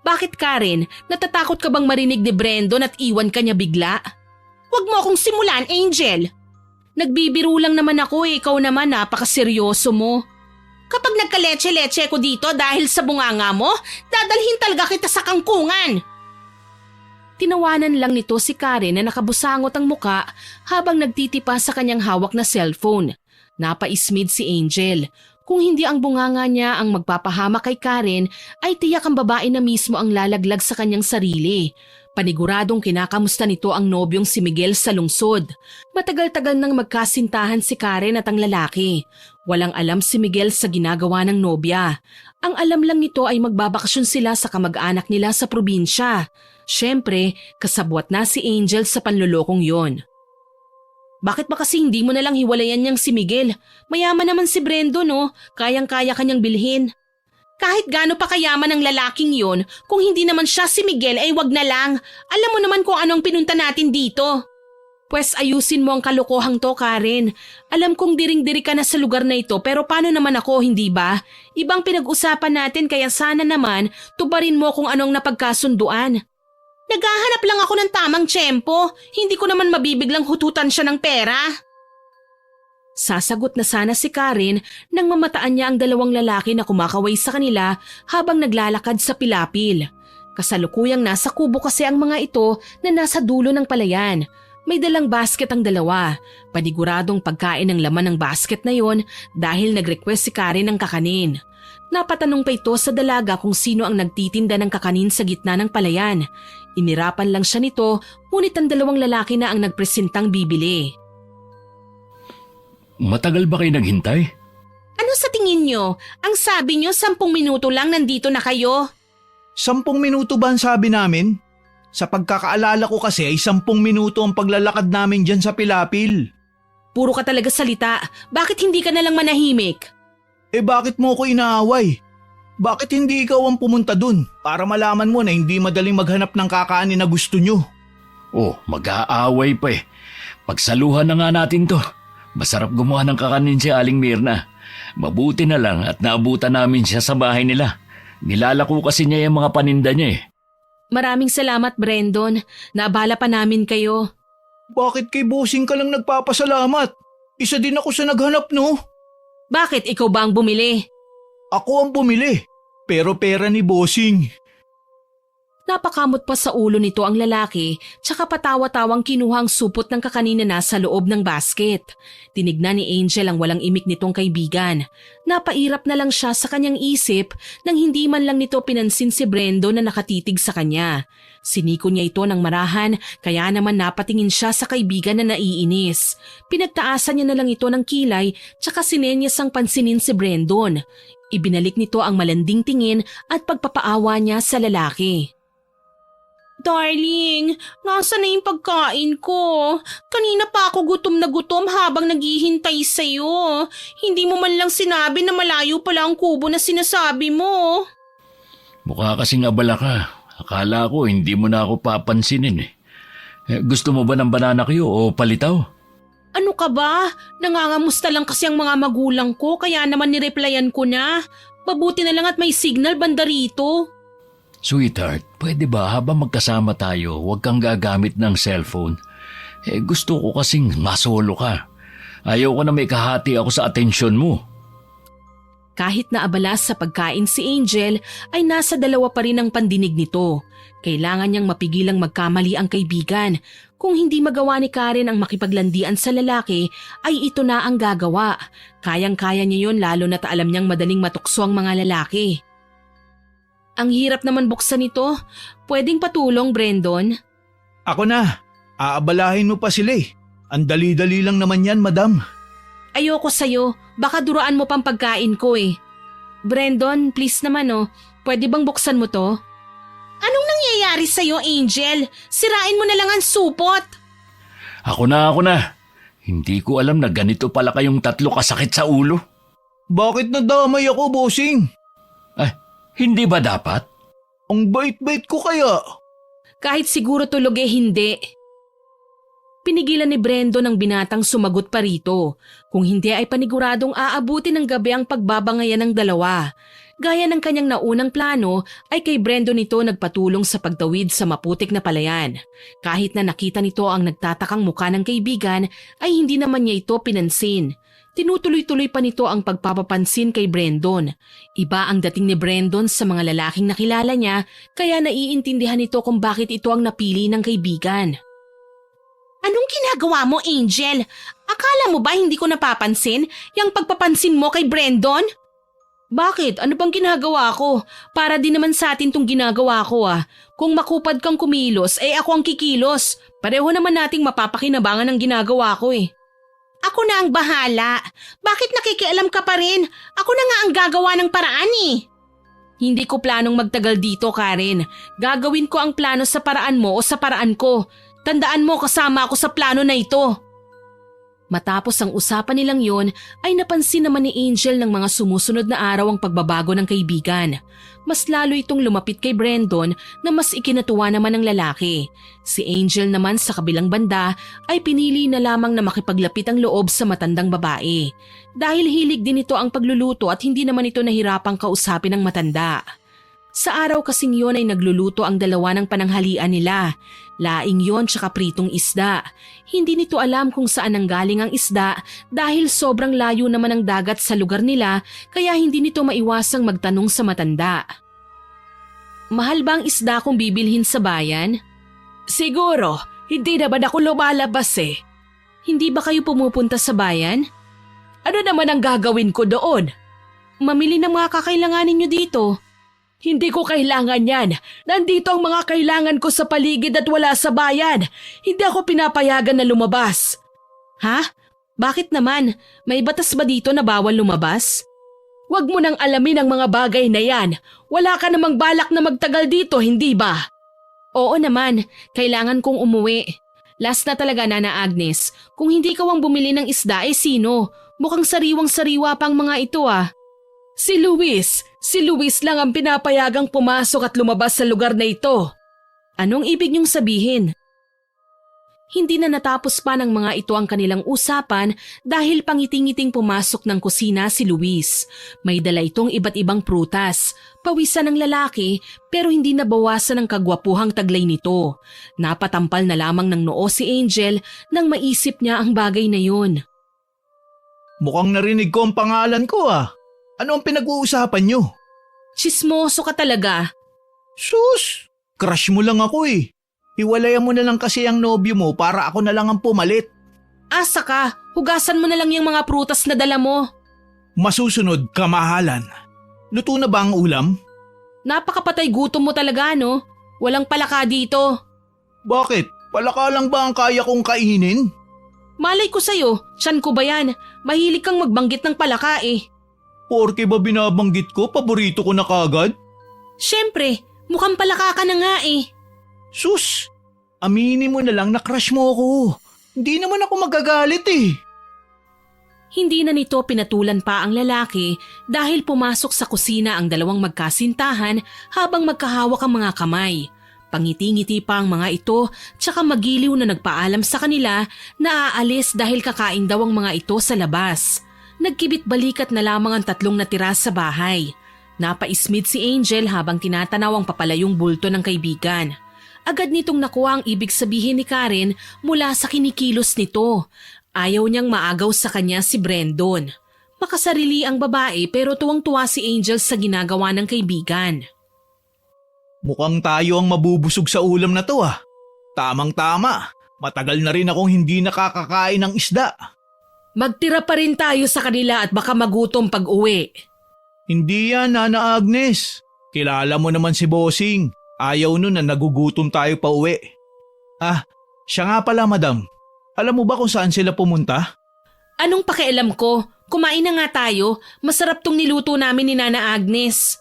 Bakit Karen? Natatakot ka bang marinig ni Brandon at iwan ka niya bigla? Huwag mo akong simulan, Angel. Nagbibiro lang naman ako eh. Ikaw naman napakaseryoso mo. Kapag nagkaleche-leche ko dito dahil sa bunganga mo, dadalhin talaga kita sa kangkungan. Tinawanan lang nito si Karen na nakabusangot ang muka habang nagtitipa sa kanyang hawak na cellphone. Napaismid si Angel. Kung hindi ang bunganga niya ang magpapahama kay Karen, ay tiyak ang babae na mismo ang lalaglag sa kanyang sarili. Paniguradong kinakamusta nito ang nobyong si Miguel sa lungsod. Matagal-tagal nang magkasintahan si Karen at ang lalaki. Walang alam si Miguel sa ginagawa ng nobya. Ang alam lang nito ay magbabakasyon sila sa kamag-anak nila sa probinsya. Siyempre, kasabwat na si Angel sa panlulokong yon. Bakit ba kasi hindi mo nalang hiwalayan niyang si Miguel? Mayaman naman si Brendo, no? Kayang-kaya kanyang bilhin. Kahit gaano pa kayaman ang lalaking yon, kung hindi naman siya si Miguel ay wag na lang. Alam mo naman kung anong pinunta natin dito. Pwes ayusin mo ang kalokohang to, Karen. Alam kong diring-diri ka na sa lugar na ito pero paano naman ako, hindi ba? Ibang pinag-usapan natin kaya sana naman tubarin mo kung anong napagkasunduan. Naghahanap lang ako ng tamang tiyempo. Hindi ko naman mabibiglang hututan siya ng pera. Sasagot na sana si Karen nang mamataan niya ang dalawang lalaki na kumakaway sa kanila habang naglalakad sa pilapil. Kasalukuyang nasa kubo kasi ang mga ito na nasa dulo ng palayan. May dalang basket ang dalawa. Paniguradong pagkain ng laman ng basket na yon dahil nag-request si Karen ng kakanin. Napatanong pa ito sa dalaga kung sino ang nagtitinda ng kakanin sa gitna ng palayan. Inirapan lang siya nito, ngunit ang dalawang lalaki na ang nagpresentang bibili. Matagal ba kayo naghintay? Ano sa tingin nyo? Ang sabi nyo 10 minuto lang nandito na kayo. 10 minuto ba ang sabi namin? Sa pagkakaalala ko kasi ay 10 minuto ang paglalakad namin dyan sa pilapil. Puro ka talaga salita. Bakit hindi ka nalang manahimik? Eh bakit mo ko inaaway? Bakit hindi ikaw ang pumunta dun para malaman mo na hindi madaling maghanap ng kakanin na gusto nyo? Oh, mag-aaway pa eh. Pagsaluhan na nga natin to. Masarap gumawa ng kakanin si Aling Mirna. Mabuti na lang at naabutan namin siya sa bahay nila. Nilalako kasi niya yung mga paninda niya eh. Maraming salamat, Brandon. Naabala pa namin kayo. Bakit kay Bossing ka lang nagpapasalamat? Isa din ako sa naghanap, no? Bakit ikaw ba ang bumili? Ako ang bumili, pero pera ni Bossing. Napakamot pa sa ulo nito ang lalaki, tsaka patawa-tawang kinuha ang supot ng kakanina na sa loob ng basket. Tinignan ni Angel ang walang imik nitong kaibigan. Napairap na lang siya sa kanyang isip nang hindi man lang nito pinansin si Brendo na nakatitig sa kanya. Siniko niya ito ng marahan kaya naman napatingin siya sa kaibigan na naiinis. Pinagtaasan niya na lang ito ng kilay tsaka sinenyas ang pansinin si Brendon. Ibinalik nito ang malanding tingin at pagpapaawa niya sa lalaki. Darling, nasa na yung pagkain ko? Kanina pa ako gutom na gutom habang naghihintay sa'yo. Hindi mo man lang sinabi na malayo pala ang kubo na sinasabi mo. Mukha kasing abala ka. Akala ko hindi mo na ako papansinin Gusto mo ba ng banana Q o palitaw? Ano ka ba? Nangangamusta lang kasi ang mga magulang ko kaya naman nireplyan ko na. Mabuti na lang at may signal banda rito. Sweetheart, pwede ba habang magkasama tayo, huwag kang gagamit ng cellphone? Gusto ko kasing masolo ka. Ayaw ko na may kahati ako sa atensyon mo. Kahit na abala sa pagkain si Angel, ay nasa dalawa pa rin ang pandinig nito. Kailangan niyang mapigilang magkamali ang kaibigan. Kung hindi magawa ni Karen ang makipaglandian sa lalaki, ay ito na ang gagawa. Kayang-kaya niya yun lalo na't alam niyang madaling matukso ang mga lalaki. Ang hirap naman buksan ito. Pwedeng patulong, Brendon? Ako na. Aabalahin mo pa sila Ang dali-dali lang naman yan, madam. Ayoko sa'yo. Baka duraan mo pang pagkain ko Brendon, please naman Pwede bang buksan mo to? Anong nangyayari sa'yo, Angel? Sirain mo na lang ang supot. Ako na. Hindi ko alam na ganito pala kayong tatlo kasakit sa ulo. Bakit nadamay ako, bossing? Hindi ba dapat? Ang bait-bait ko kaya. Kahit siguro tulog hindi. Pinigilan ni Brendo ng binatang sumagot pa rito. Kung hindi ay paniguradong aabuti ng gabi ang pagbabangayan ng dalawa. Gaya ng kanyang naunang plano ay kay Brendo nito nagpatulong sa pagtawid sa maputik na palayan. Kahit na nakita nito ang nagtatakang mukha ng kaibigan ay hindi naman niya ito pinansin. Tinutuloy-tuloy pa nito ang pagpapapansin kay Brendon. Iba ang dating ni Brendon sa mga lalaking nakilala niya kaya naiintindihan nito kung bakit ito ang napili ng kaibigan. Anong ginagawa mo, Angel? Akala mo ba hindi ko napapansin yung pagpapansin mo kay Brendon? Bakit? Ano bang ginagawa ko? Para din naman sa atin tong ginagawa ko Kung makupad kang kumilos, ako ang kikilos. Pareho naman nating mapapakinabangan ang ginagawa ko Ako na ang bahala. Bakit nakikialam ka pa rin? Ako na nga ang gagawa ng paraan Hindi ko planong magtagal dito, Karen. Gagawin ko ang plano sa paraan mo o sa paraan ko. Tandaan mo kasama ako sa plano na ito. Matapos ang usapan nilang yon ay napansin naman ni Angel ng mga sumusunod na araw ang pagbabago ng kaibigan. Mas lalo itong lumapit kay Brendon na mas ikinatuwa naman ng lalaki. Si Angel naman sa kabilang banda ay pinili na lamang na makipaglapit ang loob sa matandang babae. Dahil hilig din ito ang pagluluto at hindi naman ito nahirapang kausapin ng matanda. Sa araw kasing yon ay nagluluto ang dalawa ng pananghalian nila. Laing yon tsaka pritong isda. Hindi nito alam kung saan nanggaling ang isda dahil sobrang layo naman ang dagat sa lugar nila kaya hindi nito maiwasang magtanong sa matanda. Mahal ba ang isda kung bibilhin sa bayan? Siguro, hindi naman ako lumalabas Hindi ba kayo pumupunta sa bayan? Ano naman ang gagawin ko doon? Mamili ng mga kakailanganin nyo dito. Hindi ko kailangan yan. Nandito ang mga kailangan ko sa paligid at wala sa bayan. Hindi ako pinapayagan na lumabas. Ha? Bakit naman? May batas ba dito na bawal lumabas? Huwag mo nang alamin ang mga bagay na yan. Wala ka namang balak na magtagal dito, hindi ba? Oo naman. Kailangan kong umuwi. Last na talaga, Nana Agnes. Kung hindi ka ang bumili ng isda, sino? Mukhang sariwang-sariwa pang mga ito Si Luis. Si Luis lang ang pinapayagang pumasok at lumabas sa lugar na ito. Anong ibig niyong sabihin? Hindi na natapos pa ng mga ito ang kanilang usapan dahil pangiting-ngiting pumasok ng kusina si Luis. May dala itong iba't ibang prutas. Pawisan ng lalaki pero hindi nabawasan ng kagwapuhang taglay nito. Napatampal na lamang ng noo si Angel nang maisip niya ang bagay na yun. Mukhang narinig ko ang pangalan ko Ano ang pinag-uusapan nyo? Tsismoso ka talaga. Sus! Crush mo lang ako eh. Hiwalayan mo na lang kasi ang nobyo mo para ako na lang ang pumalit. Asa ka, hugasan mo na lang yung mga prutas na dala mo. Masusunod, kamahalan. Luto na ba ang ulam? Napakapatay gutom mo talaga, no? Walang palaka dito. Bakit? Palaka lang ba ang kaya kong kainin? Malay ko sa'yo, tiyan ko ba yan? Mahilig kang magbanggit ng palaka eh. Porke ba binabanggit ko, paborito ko na kagad? Siyempre, mukhang palaka ka na nga eh. Sus, aminin mo na lang na crush mo ako. Hindi naman ako magagalit eh. Hindi na nito pinatulan pa ang lalaki dahil pumasok sa kusina ang dalawang magkasintahan habang magkahawak ang mga kamay. Pangiti-ngiti pa ang mga ito tsaka magiliw na nagpaalam sa kanila na aalis dahil kakain daw ang mga ito sa labas. Nagkibit balikat na lamang ang tatlong natira sa bahay. Napaismid si Angel habang tinatanaw ang papalayong bulto ng kaibigan. Agad nitong nakuha ang ibig sabihin ni Karen mula sa kinikilos nito. Ayaw niyang maagaw sa kanya si Brandon. Makasarili ang babae pero tuwang-tuwa si Angel sa ginagawa ng kaibigan. Mukhang tayo ang mabubusog sa ulam na to ah. Tamang-tama, matagal na rin akong hindi nakakakain ng isda. Magtira pa rin tayo sa kanila at baka magutom pag-uwi. Hindi yan, Nana Agnes. Kilala mo naman si Bossing. Ayaw nun na nagugutom tayo pa uwi. Ah, siya nga pala madam. Alam mo ba kung saan sila pumunta? Anong pakialam ko? Kumain na nga tayo. Masarap tong niluto namin ni Nana Agnes.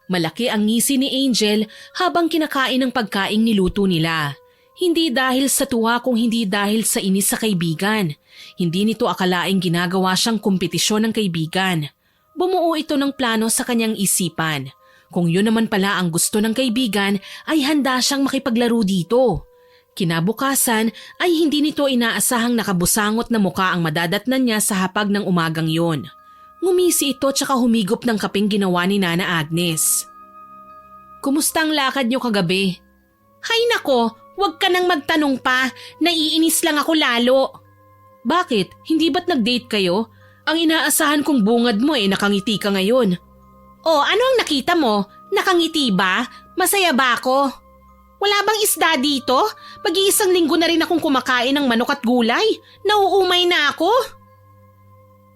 Malaki ang ngisi ni Angel habang kinakain ang pagkaing niluto nila. Hindi dahil sa tuwa kung hindi dahil sa inis sa kaibigan. Hindi nito akalaing ginagawa siyang kompetisyon ng kaibigan. Bumuo ito ng plano sa kanyang isipan. Kung yun naman pala ang gusto ng kaibigan ay handa siyang makipaglaro dito. Kinabukasan ay hindi nito inaasahang nakabusangot na muka ang madadatnan niya sa hapag ng umagang yon. Ngumisi ito tsaka humigop ng kapeng ginawa ni Nana Agnes. Kumusta ang lakad niyo kagabi? Hay nako, wag ka nang magtanong pa, naiinis lang ako lalo. Bakit? Hindi ba't nag-date kayo? Ang inaasahan kong bungad mo nakangiti ka ngayon. Oh, ano ang nakita mo? Nakangiti ba? Masaya ba ako? Wala bang isda dito? Mag-iisang linggo na rin akong kumakain ng manok at gulay. Nauumay na ako.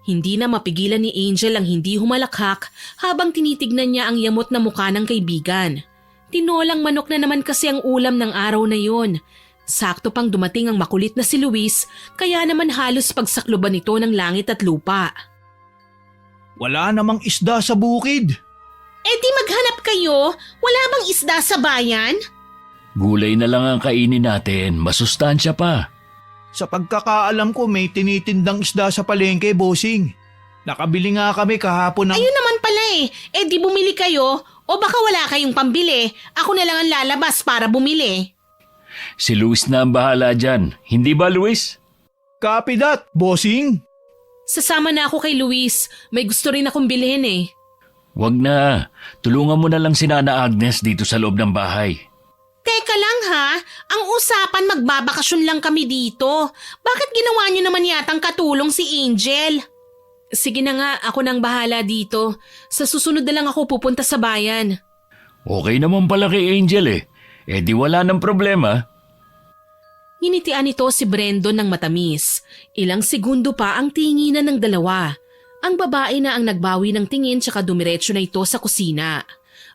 Hindi na mapigilan ni Angel ang hindi humalakhak habang tinitignan niya ang yamot na mukha ng kaibigan. Tinolang manok na naman kasi ang ulam ng araw na yon. Sakto pang dumating ang makulit na si Luis kaya naman halos pagsakloban ito ng langit at lupa. Wala namang isda sa bukid. Di maghanap kayo. Wala bang isda sa bayan? Gulay na lang ang kainin natin, masustansya pa. Sa pagkakaalam ko may tinitindang isda sa palengke, Bossing. Nakabili nga kami kahapon ng... Ayun naman pala di bumili kayo o baka wala kayong pambili. Ako na lang ang lalabas para bumili. Si Luis na ang bahala dyan, hindi ba Luis? Copy that, Bossing. Sasama na ako kay Luis. May gusto rin akong bilhin Wag na, tulungan mo na lang si Nana Agnes dito sa loob ng bahay. Teka lang ha, ang usapan magbabakasyon lang kami dito. Bakit ginawa niyo naman yatang katulong si Angel? Sige na nga, ako nang bahala dito. Sa susunod na lang ako pupunta sa bayan. Okay naman pala kay Angel di wala ng problema. Nginitian nito si Brandon ng matamis. Ilang segundo pa ang tinginan ng dalawa. Ang babae na ang nagbawi ng tingin tsaka dumiretso na ito sa kusina.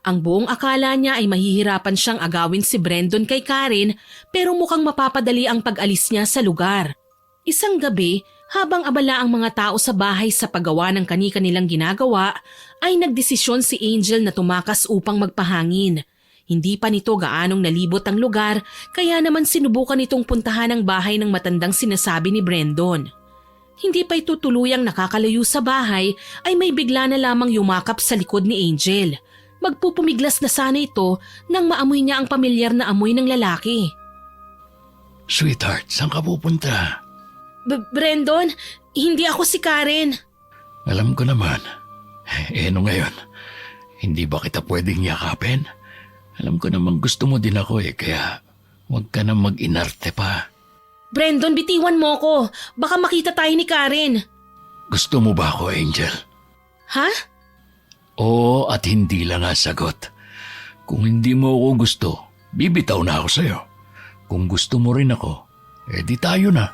Ang buong akala niya ay mahihirapan siyang agawin si Brandon kay Karen pero mukhang mapapadali ang pag-alis niya sa lugar. Isang gabi, habang abala ang mga tao sa bahay sa paggawa ng kani-kanilang ginagawa, ay nagdesisyon si Angel na tumakas upang magpahangin. Hindi pa nito gaanong nalibot ang lugar kaya naman sinubukan nitong puntahan ang bahay ng matandang sinasabi ni Brandon. Hindi pa ito tuluyang nakakalayo sa bahay ay may bigla na lamang yumakap sa likod ni Angel. Magpupumiglas na sana ito nang maamoy niya ang pamilyar na amoy ng lalaki. Sweetheart, saan ka pupunta? Brandon, hindi ako si Karen. Alam ko naman. No ngayon, hindi ba kita pwedeng yakapin? Alam ko naman gusto mo din ako kaya huwag ka na mag-inarte pa. Brandon, bitiwan mo ko. Baka makita tayo ni Karen. Gusto mo ba ako, Angel? Ha? Oo at hindi lang ang sagot. Kung hindi mo ako gusto, bibitaw na ako sa'yo. Kung gusto mo rin ako, di tayo na.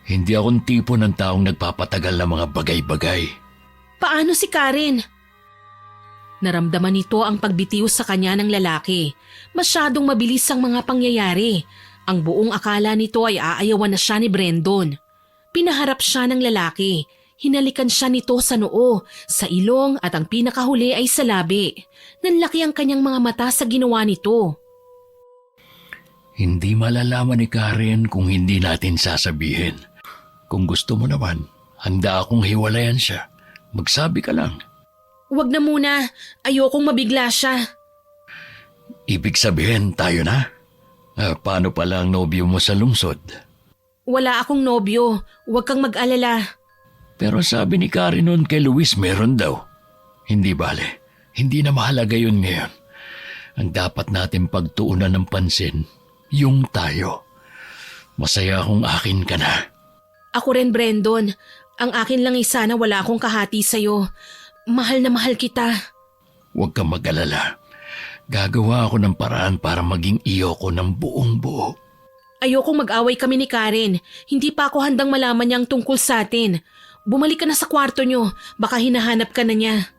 Hindi akong tipo ng taong nagpapatagal ng mga bagay-bagay. Paano si Karen? Naramdaman nito ang pagbitiw sa kanya ng lalaki. Masyadong mabilis ang mga pangyayari. Ang buong akala nito ay aayawan na siya ni Brandon. Pinaharap siya ng lalaki. Hinalikan siya nito sa noo, sa ilong at ang pinakahuli ay sa labi. Nanlaki ang kanyang mga mata sa ginawa nito. Hindi malalaman ni Karen kung hindi natin sasabihin. Kung gusto mo naman, handa akong hiwalayan siya. Magsabi ka lang. Huwag na muna, ayokong mabigla siya. Ibig sabihin tayo na? Paano pala ang nobyo mo sa lungsod? Wala akong nobyo, huwag kang mag-alala. Pero sabi ni Karen noon kay Luis meron daw. Hindi bale, hindi na mahalaga yun ngayon. Ang dapat natin pagtuunan ng pansin, yung tayo. Masaya akong akin ka na. Ako rin, Brandon. Ang akin lang sana wala akong kahati sa'yo. Mahal na mahal kita. Huwag kang mag-alala. Gagawa ako ng paraan para maging iyo ko ng buong buo. Ayokong mag-away kami ni Karen. Hindi pa ako handang malaman niya ang tungkol sa atin. Bumalik ka na sa kwarto niyo. Baka hinahanap ka na niya.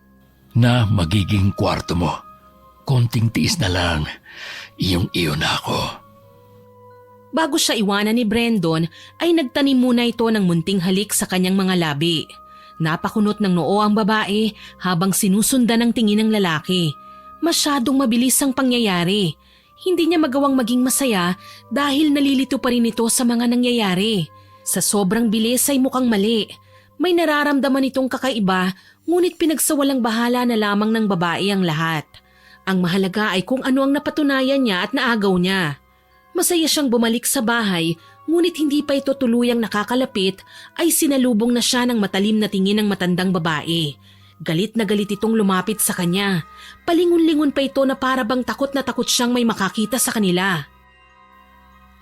Na magiging kwarto mo. Konting tiis na lang. Iyong-iyo na ako. Bago siya iwanan ni Brandon, ay nagtanim muna ito ng munting halik sa kanyang mga labi. Napakunot ng noo ang babae habang sinusundan ng tingin ng lalaki. Masyadong mabilis ang pangyayari. Hindi niya magawang maging masaya dahil nalilito pa rin ito sa mga nangyayari. Sa sobrang bilis ay mukhang mali. May nararamdaman itong kakaiba, ngunit pinagsawalang bahala na lamang ng babae ang lahat. Ang mahalaga ay kung ano ang napatunayan niya at naagaw niya. Masaya siyang bumalik sa bahay, ngunit hindi pa ito tuluyang nakakalapit ay sinalubong na siya ng matalim na tingin ng matandang babae. Galit na galit itong lumapit sa kanya. Palingon-lingon pa ito na para bang takot na takot siyang may makakita sa kanila.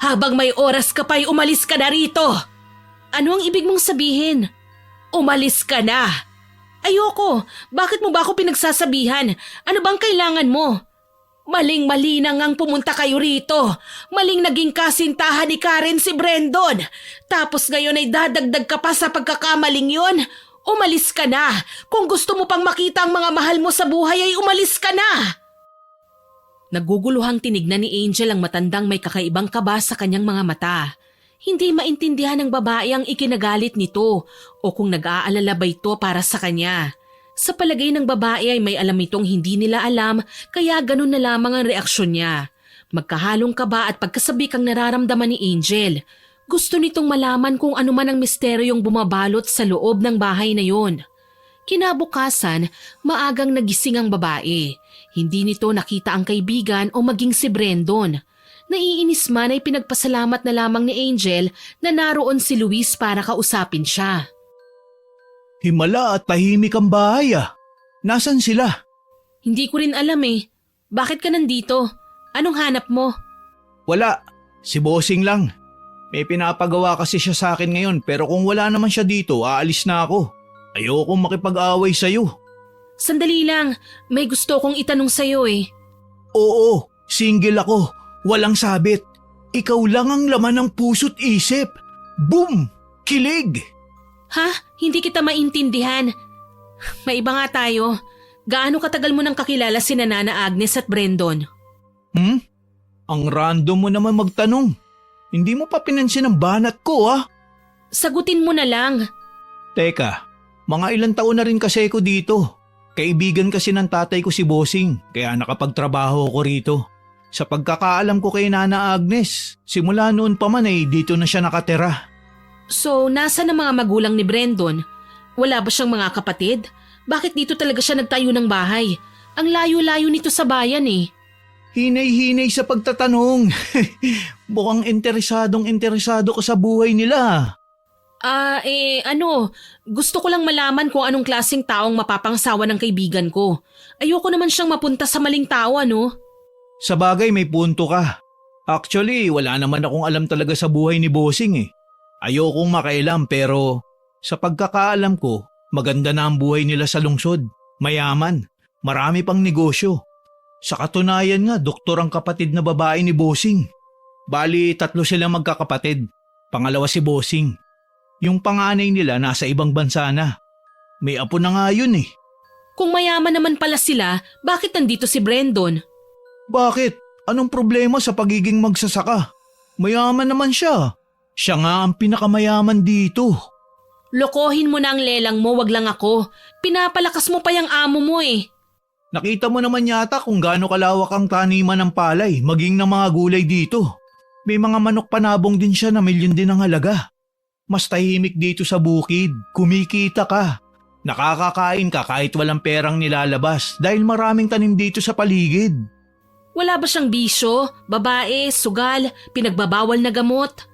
Habang may oras ka pa'y umalis ka na rito! Ano ang ibig mong sabihin? Umalis ka na! Ayoko! Bakit mo ba ako pinagsasabihan? Ano bang kailangan mo? Maling-mali na ngang pumunta kayo rito. Maling naging kasintahan ni Karen si Brandon. Tapos ngayon ay dadagdag ka pa sa pagkakamaling yun? Umalis ka na. Kung gusto mo pang makita ang mga mahal mo sa buhay ay umalis ka na. Naguguluhang tinignan ni Angel ang matandang may kakaibang kaba sa kanyang mga mata. Hindi maintindihan ng babae ang ikinagalit nito o kung nag-aalala ba ito para sa kanya. Sa palagay ng babae ay may alam itong hindi nila alam kaya ganun na lamang ang reaksyon niya. Magkahalong kaba at pagkasabik ang nararamdaman ni Angel. Gusto nitong malaman kung ano man ang misteryong bumabalot sa loob ng bahay na yon. Kinabukasan, maagang nagising ang babae. Hindi nito nakita ang kaibigan o maging si Brandon. Naiinis man ay pinagpasalamat na lamang ni Angel na naroon si Luis para kausapin siya. Himala at tahimik ang bahay ah. Nasaan sila? Hindi ko rin alam eh. Bakit ka nandito? Anong hanap mo? Wala. Si Bossing lang. May pinapagawa kasi siya sa akin ngayon pero kung wala naman siya dito, aalis na ako. Ayokong makipag-away sa'yo. Sandali lang. May gusto kong itanong sa'yo eh. Oo, single ako. Walang sabit. Ikaw lang ang laman ng puso't isip. Boom! Kilig! Ha? Hindi kita maintindihan. May iba nga tayo. Gaano katagal mo nang kakilala si Nana Agnes at Brandon? Ang random mo naman magtanong. Hindi mo pa pinansin ang banat ko ah. Sagutin mo na lang. Teka, mga ilang taon na rin kasi ko dito. Kaibigan kasi ng tatay ko si Bossing, kaya nakapagtrabaho ko rito. Sa pagkakaalam ko kay Nana Agnes, simula noon pa man ay dito na siya nakatira. So, nasa na mga magulang ni Brandon? Wala ba siyang mga kapatid? Bakit dito talaga siya nagtayo ng bahay? Ang layo-layo nito sa bayan eh. Hinay-hinay sa pagtatanong. Mukhang interesado ka sa buhay nila. Gusto ko lang malaman kung anong klaseng taong mapapangsawa ng kaibigan ko. Ayoko naman siyang mapunta sa maling tao, ano? Sa bagay may punto ka. Actually, wala naman akong alam talaga sa buhay ni Bossing eh. Ayokong makailam pero sa pagkakaalam ko, maganda na ang buhay nila sa lungsod. Mayaman, marami pang negosyo. Sa katunayan nga, doktor ang kapatid na babae ni Bossing. Bali, 3 silang magkakapatid. Pangalawa si Bossing. Yung panganay nila nasa ibang bansa na. May apo na nga yun eh. Kung mayaman naman pala sila, bakit nandito si Brandon? Bakit? Anong problema sa pagiging magsasaka? Mayaman naman siya. Siya nga ang pinakamayaman dito. Lokohin mo na ang lelang mo, wag lang ako. Pinapalakas mo pa yung amo mo eh. Nakita mo naman yata kung gaano kalawak ang taniman ng palay, maging ng mga gulay dito. May mga manok panabong din siya na milyon din ang halaga. Mas tahimik dito sa bukid, kumikita ka. Nakakakain ka kahit walang perang nilalabas dahil maraming tanim dito sa paligid. Wala ba siyang bisyo, babae, sugal, pinagbabawal na gamot?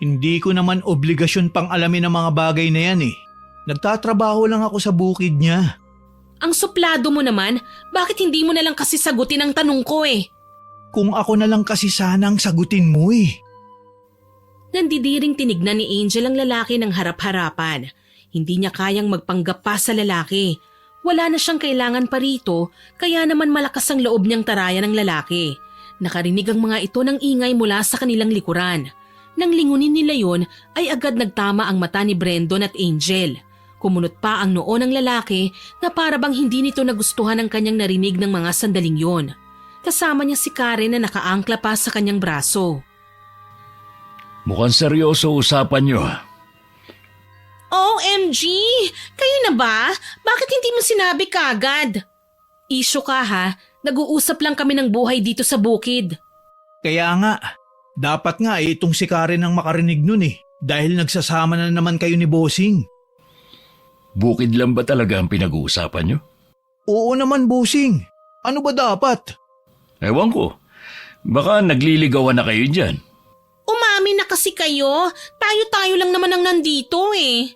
Hindi ko naman obligasyon pang alamin ang mga bagay na yan eh. Nagtatrabaho lang ako sa bukid niya. Ang suplado mo naman, bakit hindi mo na lang kasi sagutin ang tanong ko eh? Kung ako na lang kasi sanang sagutin mo eh. Nandidiring tinignan ni Angel ang lalaki ng harap-harapan. Hindi niya kayang magpanggap pa sa lalaki. Wala na siyang kailangan pa rito, kaya naman malakas ang loob niyang tarayan ng lalaki. Nakarinig ang mga ito ng ingay mula sa kanilang likuran. Nang lingunin nila yon, ay agad nagtama ang mata ni Brandon at Angel. Kumunot pa ang noo ng lalaki na para bang hindi nito nagustuhan ang kanyang narinig ng mga sandaling yon. Kasama niya si Karen na nakaangkla pa sa kanyang braso. Mukhang seryoso usapan nyo. OMG! Kayo na ba? Bakit hindi mo sinabi kagad? Isyo ka ha, nag-uusap lang kami ng buhay dito sa bukid. Kaya nga, dapat nga itong si Karen ang makarinig nun eh. Dahil nagsasama na naman kayo ni Bossing. Bukid lang ba talaga ang pinag-uusapan nyo? Oo naman, Bossing. Ano ba dapat? Ewan ko. Baka nagliligawan na kayo dyan. Umami na kasi kayo. Tayo-tayo lang naman ang nandito eh.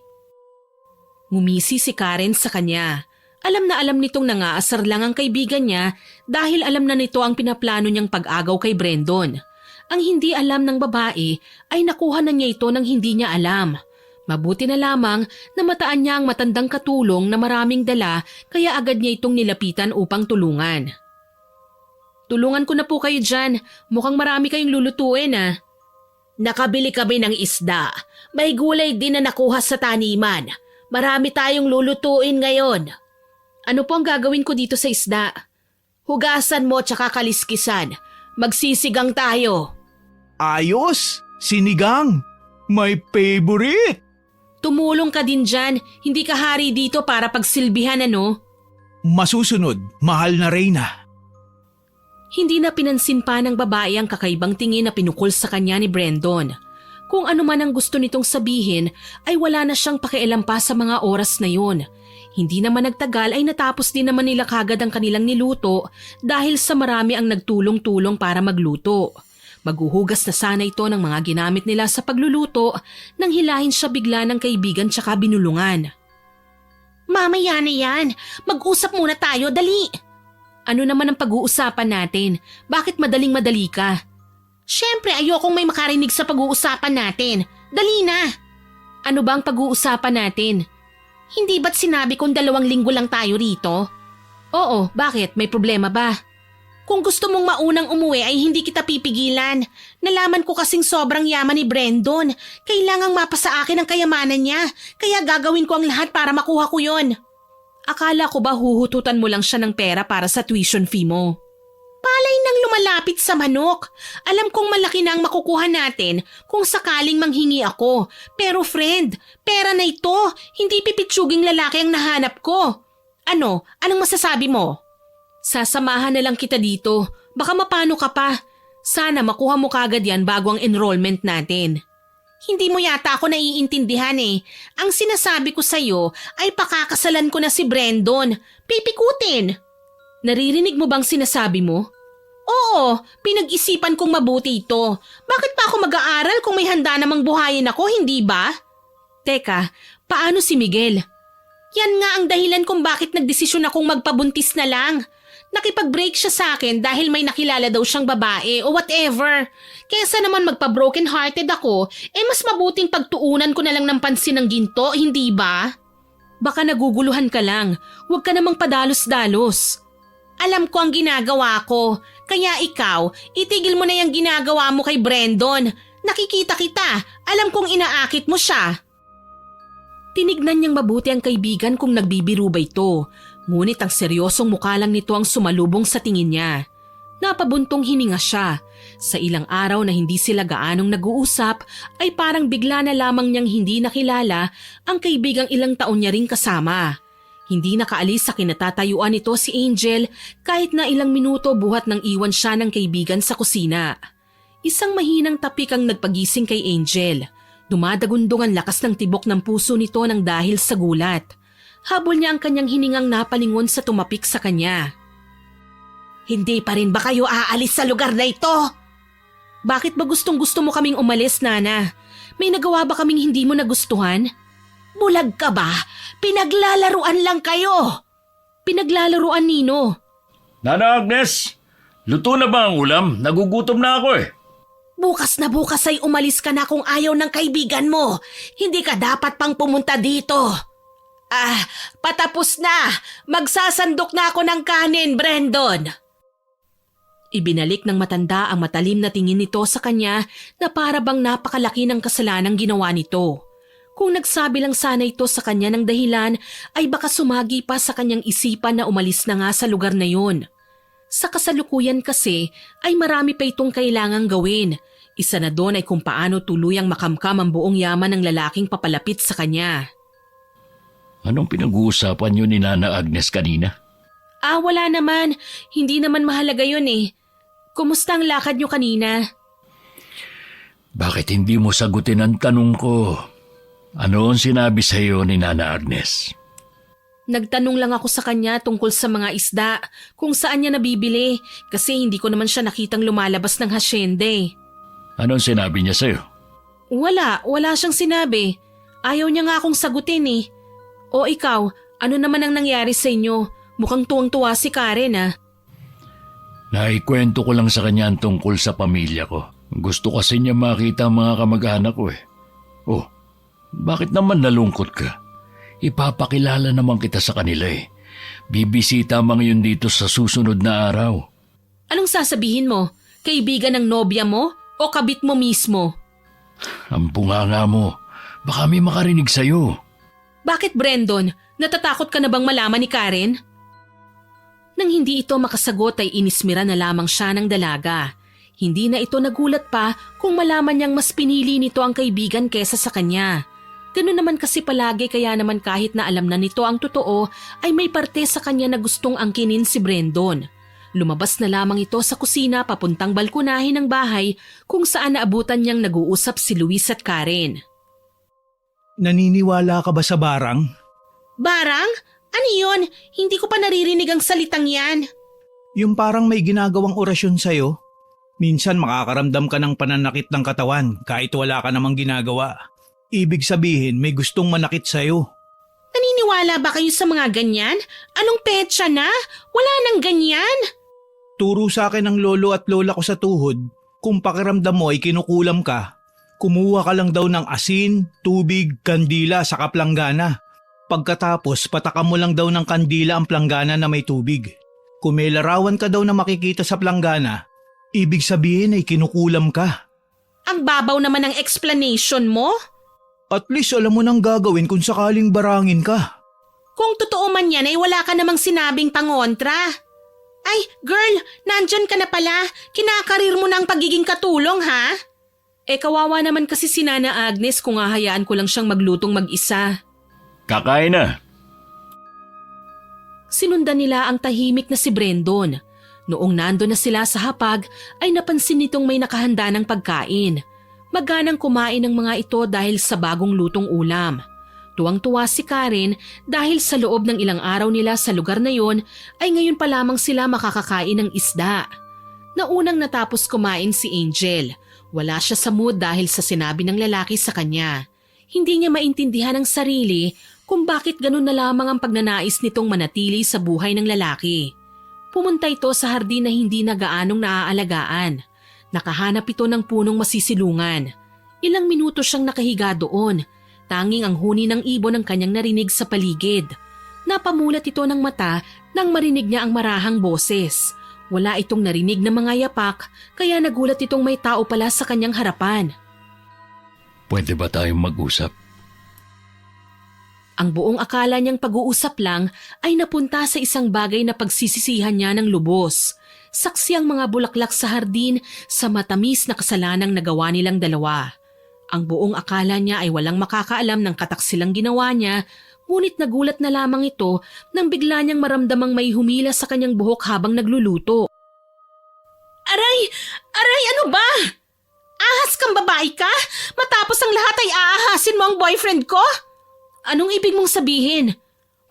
Ngumisi si Karen sa kanya. Alam na alam nitong nangaasar lang ang kaibigan niya dahil alam na nito ang pinaplano niyang pag-agaw kay Brandon. Ang hindi alam ng babae ay nakuha na niya ito nang hindi niya alam. Mabuti na lamang na mataan niya ang matandang katulong na maraming dala kaya agad niya itong nilapitan upang tulungan. Tulungan ko na po kayo dyan. Mukhang marami kayong lulutuin ah. Nakabili kami ng isda. May gulay din na nakuha sa taniman. Marami tayong lulutuin ngayon. Ano po ang gagawin ko dito sa isda? Hugasan mo tsaka kaliskisan. Magsisigang tayo. Ayos! Sinigang! My favorite! Tumulong ka din dyan. Hindi ka hari dito para pagsilbihan ano? Masusunod, mahal na Reyna. Hindi na pinansin pa ng babae ang kakaibang tingin na pinukol sa kanya ni Brandon. Kung ano man ang gusto nitong sabihin ay wala na siyang pakialam pa sa mga oras na yun. Hindi naman nagtagal ay natapos din naman nila kagad ang kanilang niluto dahil sa marami ang nagtulong-tulong para magluto. Maghuhugas na sana ito ng mga ginamit nila sa pagluluto nang hilahin siya bigla ng kaibigan tsaka binulungan. Mamaya na yan. Mag-usap muna tayo, dali. Ano naman ang pag-uusapan natin? Bakit madaling-madali ka? Siyempre ayokong may makarinig sa pag-uusapan natin. Dali na! Ano ba ang pag-uusapan natin? Hindi ba't sinabi kong 2 linggo lang tayo rito? Oo, bakit? May problema ba? Kung gusto mong maunang umuwi ay hindi kita pipigilan. Nalaman ko kasing sobrang yaman ni Brandon. Kailangang mapasa akin ang kayamanan niya. Kaya gagawin ko ang lahat para makuha ko yon. Akala ko ba huhututan mo lang siya ng pera para sa tuition fee mo? Palay nang lumalapit sa manok. Alam kong malaki na ang makukuha natin kung sakaling manghingi ako. Pero friend, pera na ito. Hindi pipitsuging lalaki ang nahanap ko. Ano? Anong masasabi mo? Sasamahan na lang kita dito. Baka mapano ka pa. Sana makuha mo kagad yan bago ang enrollment natin. Hindi mo yata ako naiintindihan eh. Ang sinasabi ko sa'yo ay pakakasalan ko na si Brandon. Pipikutin. Naririnig mo bang sinasabi mo? Oo, pinag-isipan kong mabuti ito. Bakit pa ako mag-aaral kung may handa namang buhayin ako, hindi ba? Teka, paano si Miguel? Yan nga ang dahilan kung bakit nagdesisyon akong magpabuntis na lang. Nakipag-break siya sa akin dahil may nakilala daw siyang babae o whatever. Kesa naman magpa-broken hearted ako, mas mabuting pagtuunan ko na lang ng pansin ng ginto, hindi ba? Baka naguguluhan ka lang. Huwag ka namang padalos-dalos. Alam ko ang ginagawa ko. Kaya ikaw, itigil mo na yung ginagawa mo kay Brandon. Nakikita kita. Alam kong inaakit mo siya. Tinignan niyang mabuti ang kaibigan kung nagbibiro ba ito. Ngunit ang seryosong mukha lang nito ang sumalubong sa tingin niya. Napabuntong hininga siya. Sa ilang araw na hindi sila gaanong nag-uusap ay parang bigla na lamang niyang hindi nakilala ang kaibigang ilang taon niya ring kasama. Hindi nakaalis sa kinatatayuan nito si Angel kahit na ilang minuto buhat nang iwan siya ng kaibigan sa kusina. Isang mahinang tapik ang nagpagising kay Angel. Dumadagundong ang lakas ng tibok ng puso nito nang dahil sa gulat. Habol niya ang kanyang hiningang napalingon sa tumapik sa kanya. Hindi pa rin ba kayo aalis sa lugar na ito? Bakit ba gustong-gusto mo kaming umalis, Nana? May nagawa ba kaming hindi mo nagustuhan? Bulag ka ba? Pinaglalaruan lang kayo. Pinaglalaruan, Nino. Nana Agnes, luto na ba ang ulam? Nagugutom na ako eh. Bukas na bukas ay umalis ka na kung ayaw ng kaibigan mo. Hindi ka dapat pang pumunta dito. Patapos na. Magsasandok na ako ng kanin, Brandon. Ibinalik ng matanda ang matalim na tingin nito sa kanya na para bang napakalaki ng kasalanang ginawa nito. Kung nagsabi lang sana ito sa kanya ng dahilan ay baka sumagi pa sa kanyang isipan na umalis na nga sa lugar na yun. Sa kasalukuyan kasi ay marami pa itong kailangang gawin. Isa na doon ay kung paano tuluyang makamkam ang buong yaman ng lalaking papalapit sa kanya. Anong pinag-uusapan niyo ni Nana Agnes kanina? Wala naman. Hindi naman mahalaga yun eh. Kumusta ang lakad niyo kanina? Bakit hindi mo sagutin ang tanong ko? Ano ang sinabi sa iyo ni Nana Agnes? Nagtanong lang ako sa kanya tungkol sa mga isda, kung saan niya nabibili, kasi hindi ko naman siya nakitang lumalabas ng hasyenda eh. Anong sinabi niya sa iyo? Wala siyang sinabi. Ayaw niya nga akong sagutin eh. O ikaw, ano naman ang nangyari sa inyo? Mukhang tuwang-tuwa si Karen ah. Naikwento ko lang sa kanya ang tungkol sa pamilya ko. Gusto kasi niya makita ang mga kamag-anak ko eh. Oh, bakit naman nalungkot ka? Ipapakilala naman kita sa kanila eh. Bibisita mga yun dito sa susunod na araw. Anong sasabihin mo? Kaibigan ng nobya mo o kabit mo mismo? Ang bunganga mo. Baka may makarinig sa'yo. Bakit, Brandon? Natatakot ka na bang malaman ni Karen? Nang hindi ito makasagot ay inismira na lamang siya ng dalaga. Hindi na ito nagulat pa kung malaman niyang mas pinili nito ang kaibigan kesa sa kanya. Ganun naman kasi palagi kaya naman kahit na alam na nito ang totoo ay may parte sa kanya na gustong angkinin si Brandon. Lumabas na lamang ito sa kusina papuntang balkonahin ng bahay kung saan naabutan niyang nag-uusap si Luis at Karen. Naniniwala ka ba sa barang? Barang? Ano yun? Hindi ko pa naririnig ang salitang yan. Yung parang may ginagawang orasyon sa'yo. Minsan makakaramdam ka ng pananakit ng katawan kahit wala ka namang ginagawa. Ibig sabihin may gustong manakit sa'yo. Naniniwala ba kayo sa mga ganyan? Anong petsa na? Wala nang ganyan. Turo sa akin ng lolo at lola ko sa tuhod, kung pakiramdam mo ay kinukulam ka, kumuha ka lang daw ng asin, tubig, kandila sa kaplanggana. Pagkatapos patakam mo lang daw ng kandila ang planggana na may tubig. Kung may larawan ka daw na makikita sa planggana, ibig sabihin ay kinukulam ka. Ang babaw naman ng explanation mo? At least alam mo nang gagawin kung sakaling barangin ka. Kung totoo man yan ay wala ka namang sinabing pangontra. Ay, girl, nandyan ka na pala. Kinakarir mo na ang pagiging katulong, ha? Kawawa naman kasi si Nana Agnes kung hahayaan ko lang siyang maglutong mag-isa. Kakain na. Sinundan nila ang tahimik na si Brandon. Noong nando na sila sa hapag ay napansin nitong may nakahanda ng pagkain. Maganang kumain ng mga ito dahil sa bagong lutong ulam. Tuwang-tuwa si Karen dahil sa loob ng ilang araw nila sa lugar na yon ay ngayon pa lamang sila makakakain ng isda. Naunang natapos kumain si Angel. Wala siya sa mood dahil sa sinabi ng lalaki sa kanya. Hindi niya maintindihan ang sarili kung bakit ganun na lamang ang pagnanais nitong manatili sa buhay ng lalaki. Pumunta ito sa hardin na hindi na gaanong naaalagaan. Nakahanap ito ng punong masisilungan. Ilang minuto siyang nakahiga doon. Tanging ang huni ng ibon ang kanyang narinig sa paligid. Napamulat ito ng mata nang marinig niya ang marahang boses. Wala itong narinig na mga yapak kaya nagulat itong may tao pala sa kanyang harapan. Pwede ba tayong mag-usap? Ang buong akala niyang pag-uusap lang ay napunta sa isang bagay na pagsisisihan niya ng lubos. Saksi ang mga bulaklak sa hardin sa matamis na kasalanang nagawa nilang dalawa. Ang buong akala niya ay walang makakaalam ng kataksilang ginawa niya, ngunit nagulat na lamang ito nang bigla niyang maramdamang may humila sa kanyang buhok habang nagluluto. Aray! Aray, ano ba? Ahas kang babae ka? Matapos ang lahat ay aahasin mo ang boyfriend ko? Anong ibig mong sabihin?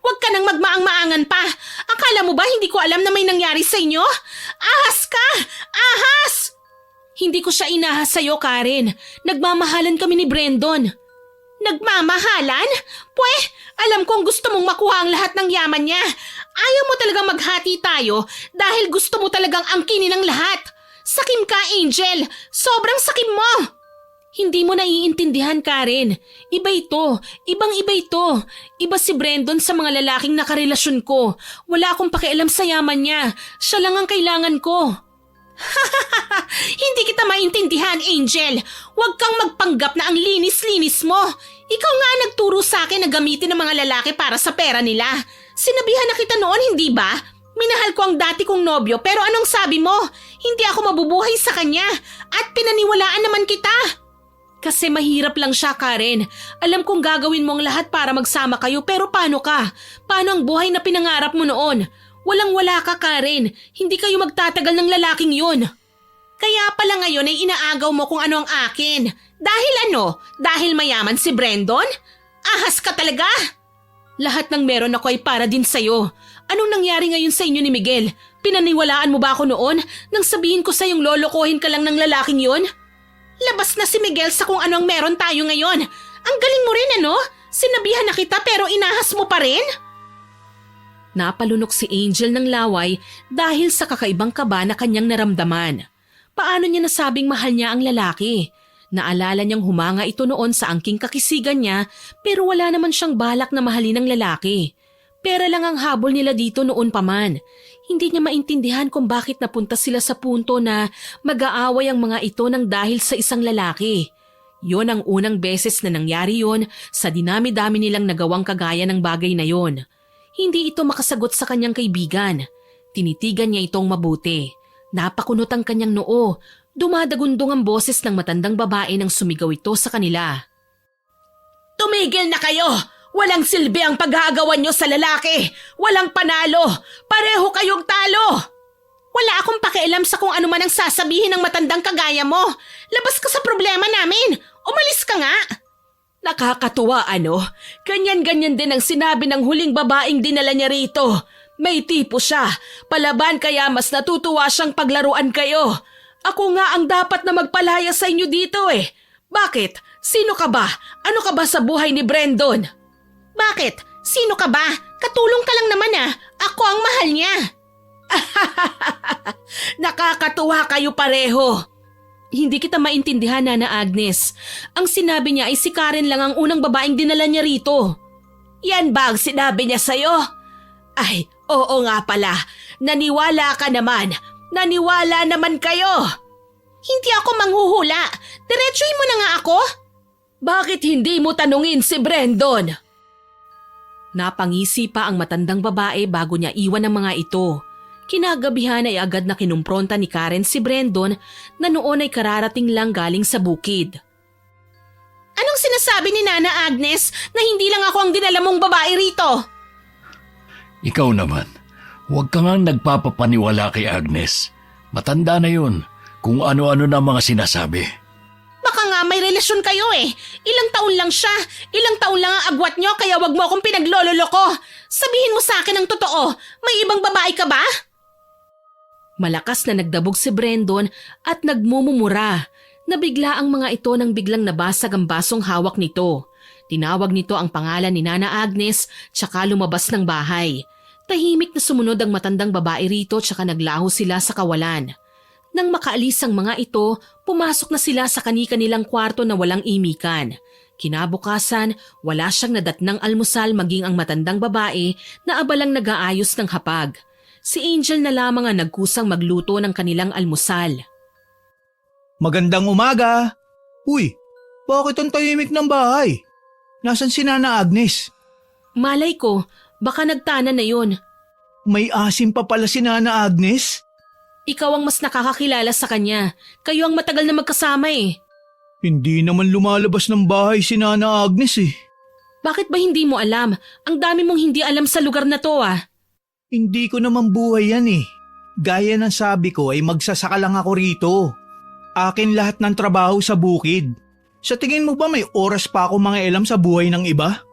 Huwag ka nang magmaang-maangan pa. Akala mo ba hindi ko alam na may nangyari sa inyo? Ahas ka! Ahas! Hindi ko siya inahas sa'yo, Karen. Nagmamahalan kami ni Brandon. Nagmamahalan? Pweh, alam kong gusto mong makuha ang lahat ng yaman niya. Ayaw mo talagang maghati tayo dahil gusto mo talagang angkinin ang lahat. Sakim ka, Angel. Sobrang sakim mo. Hindi mo naiintindihan, Karen. Iba ito. Ibang-iba ito. Iba si Brandon sa mga lalaking nakarelasyon ko. Wala akong pakialam sa yaman niya. Siya lang ang kailangan ko. Hindi kita maintindihan, Angel. Huwag kang magpanggap na ang linis-linis mo. Ikaw nga nagturo sa akin na gamitin ng mga lalaki para sa pera nila. Sinabihan na kita noon, hindi ba? Minahal ko ang dati kong nobyo pero anong sabi mo? Hindi ako mabubuhay sa kanya at pinaniwalaan naman kita. Kasi mahirap lang siya, Karen. Alam kong gagawin mo ang lahat para magsama kayo pero paano ka? Paano ang buhay na pinangarap mo noon? Walang-wala ka, Karen. Hindi kayo magtatagal ng lalaking yun. Kaya pala ngayon ay inaagaw mo kung ano ang akin. Dahil ano? Dahil mayaman si Brandon? Ahas ka talaga? Lahat ng meron ako ay para din sa'yo. Anong nangyari ngayon sa inyo ni Miguel? Pinaniwalaan mo ba ako noon nang sabihin ko sa'yong lolokohin ka lang ng lalaking yun? Labas na si Miguel sa kung ano ang meron tayo ngayon. Ang galing mo rin ano? Sinabihan na kita pero inahas mo pa rin? Napalunok si Angel ng laway dahil sa kakaibang kaba na kanyang naramdaman. Paano niya nasabing mahal niya ang lalaki? Naalala niyang humanga ito noon sa angking kakisigan niya pero wala naman siyang balak na mahalin ng lalaki. Pera lang ang habol nila dito noon pa man. Hindi niya maintindihan kung bakit napunta sila sa punto na mag-aaway ang mga ito ng dahil sa isang lalaki. Yon ang unang beses na nangyari yon sa dinami-dami nilang nagawang kagaya ng bagay na yon. Hindi ito makasagot sa kanyang kaibigan. Tinitigan niya itong mabuti. Napakunot ang kanyang noo. Dumadagundong ang boses ng matandang babae nang sumigaw ito sa kanila. Tumigil na kayo! Walang silbi ang paghagawan nyo sa lalaki! Walang panalo! Pareho kayong talo! Wala akong pakialam sa kung ano man ang sasabihin ng matandang kagaya mo. Labas ka sa problema namin! Umalis ka nga! Nakakatuwa ano? Ganyan-ganyan din ang sinabi ng huling babaeng dinala niya rito. May tipo siya. Palaban kaya mas natutuwa siyang paglaruan kayo. Ako nga ang dapat na magpalaya sa inyo dito eh. Bakit? Sino ka ba? Ano ka ba sa buhay ni Brandon? Bakit? Sino ka ba? Katulong ka lang naman ah. Ako ang mahal niya. Nakakatuwa kayo pareho. Hindi kita maintindihan, Nana Agnes. Ang sinabi niya ay si Karen lang ang unang babaeng dinala niya rito. Yan ba ang sinabi niya sa'yo? Ay, oo nga pala. Naniwala ka naman. Naniwala naman kayo. Hindi ako manghuhula. Diretsuhin mo na nga ako. Bakit hindi mo tanungin si Brandon? Napangisi pa ang matandang babae bago niya iwan ang mga ito. Kinagabihan ay agad na kinumpronta ni Karen si Brandon na noon ay kararating lang galing sa bukid. Anong sinasabi ni Nana Agnes na hindi lang ako ang dinala mong babae rito? Ikaw naman, huwag ka nga nagpapapaniwala kay Agnes. Matanda na yun kung ano-ano na mga sinasabi. Baka nga may relasyon kayo eh. Ilang taon lang siya. Ilang taon lang ang agwat niyo kaya wag mo akong pinaglololoko. Sabihin mo sa akin ang totoo. May ibang babae ka ba? Malakas na nagdabog si Brandon at nagmumumura. Nabigla ang mga ito nang biglang nabasag ang basong hawak nito. Tinawag nito ang pangalan ni Nana Agnes tsaka lumabas ng bahay. Tahimik na sumunod ang matandang babae rito tsaka naglaho sila sa kawalan. Nang makaalis ang mga ito, pumasok na sila sa kani-kanilang kwarto na walang imikan. Kinabukasan, wala siyang nadatnang almusal maging ang matandang babae na abalang nag-aayos ng hapag. Si Angel na lamang ang nagkusang magluto ng kanilang almusal. Magandang umaga! Uy, bakit ang tahimik ng bahay? Nasaan si Nana Agnes? Malay ko, baka nagtana na yun. May asim pa pala si Nana Agnes? Ikaw ang mas nakakakilala sa kanya. Kayo ang matagal na magkasama eh. Hindi naman lumalabas ng bahay si Nana Agnes eh. Bakit ba hindi mo alam? Ang dami mong hindi alam sa lugar na to ah. Hindi ko naman buhay yan eh. Gaya ng sabi ko ay magsasaka lang ako rito. Akin lahat ng trabaho sa bukid. Sa tingin mo ba may oras pa ako mangialam sa buhay ng iba?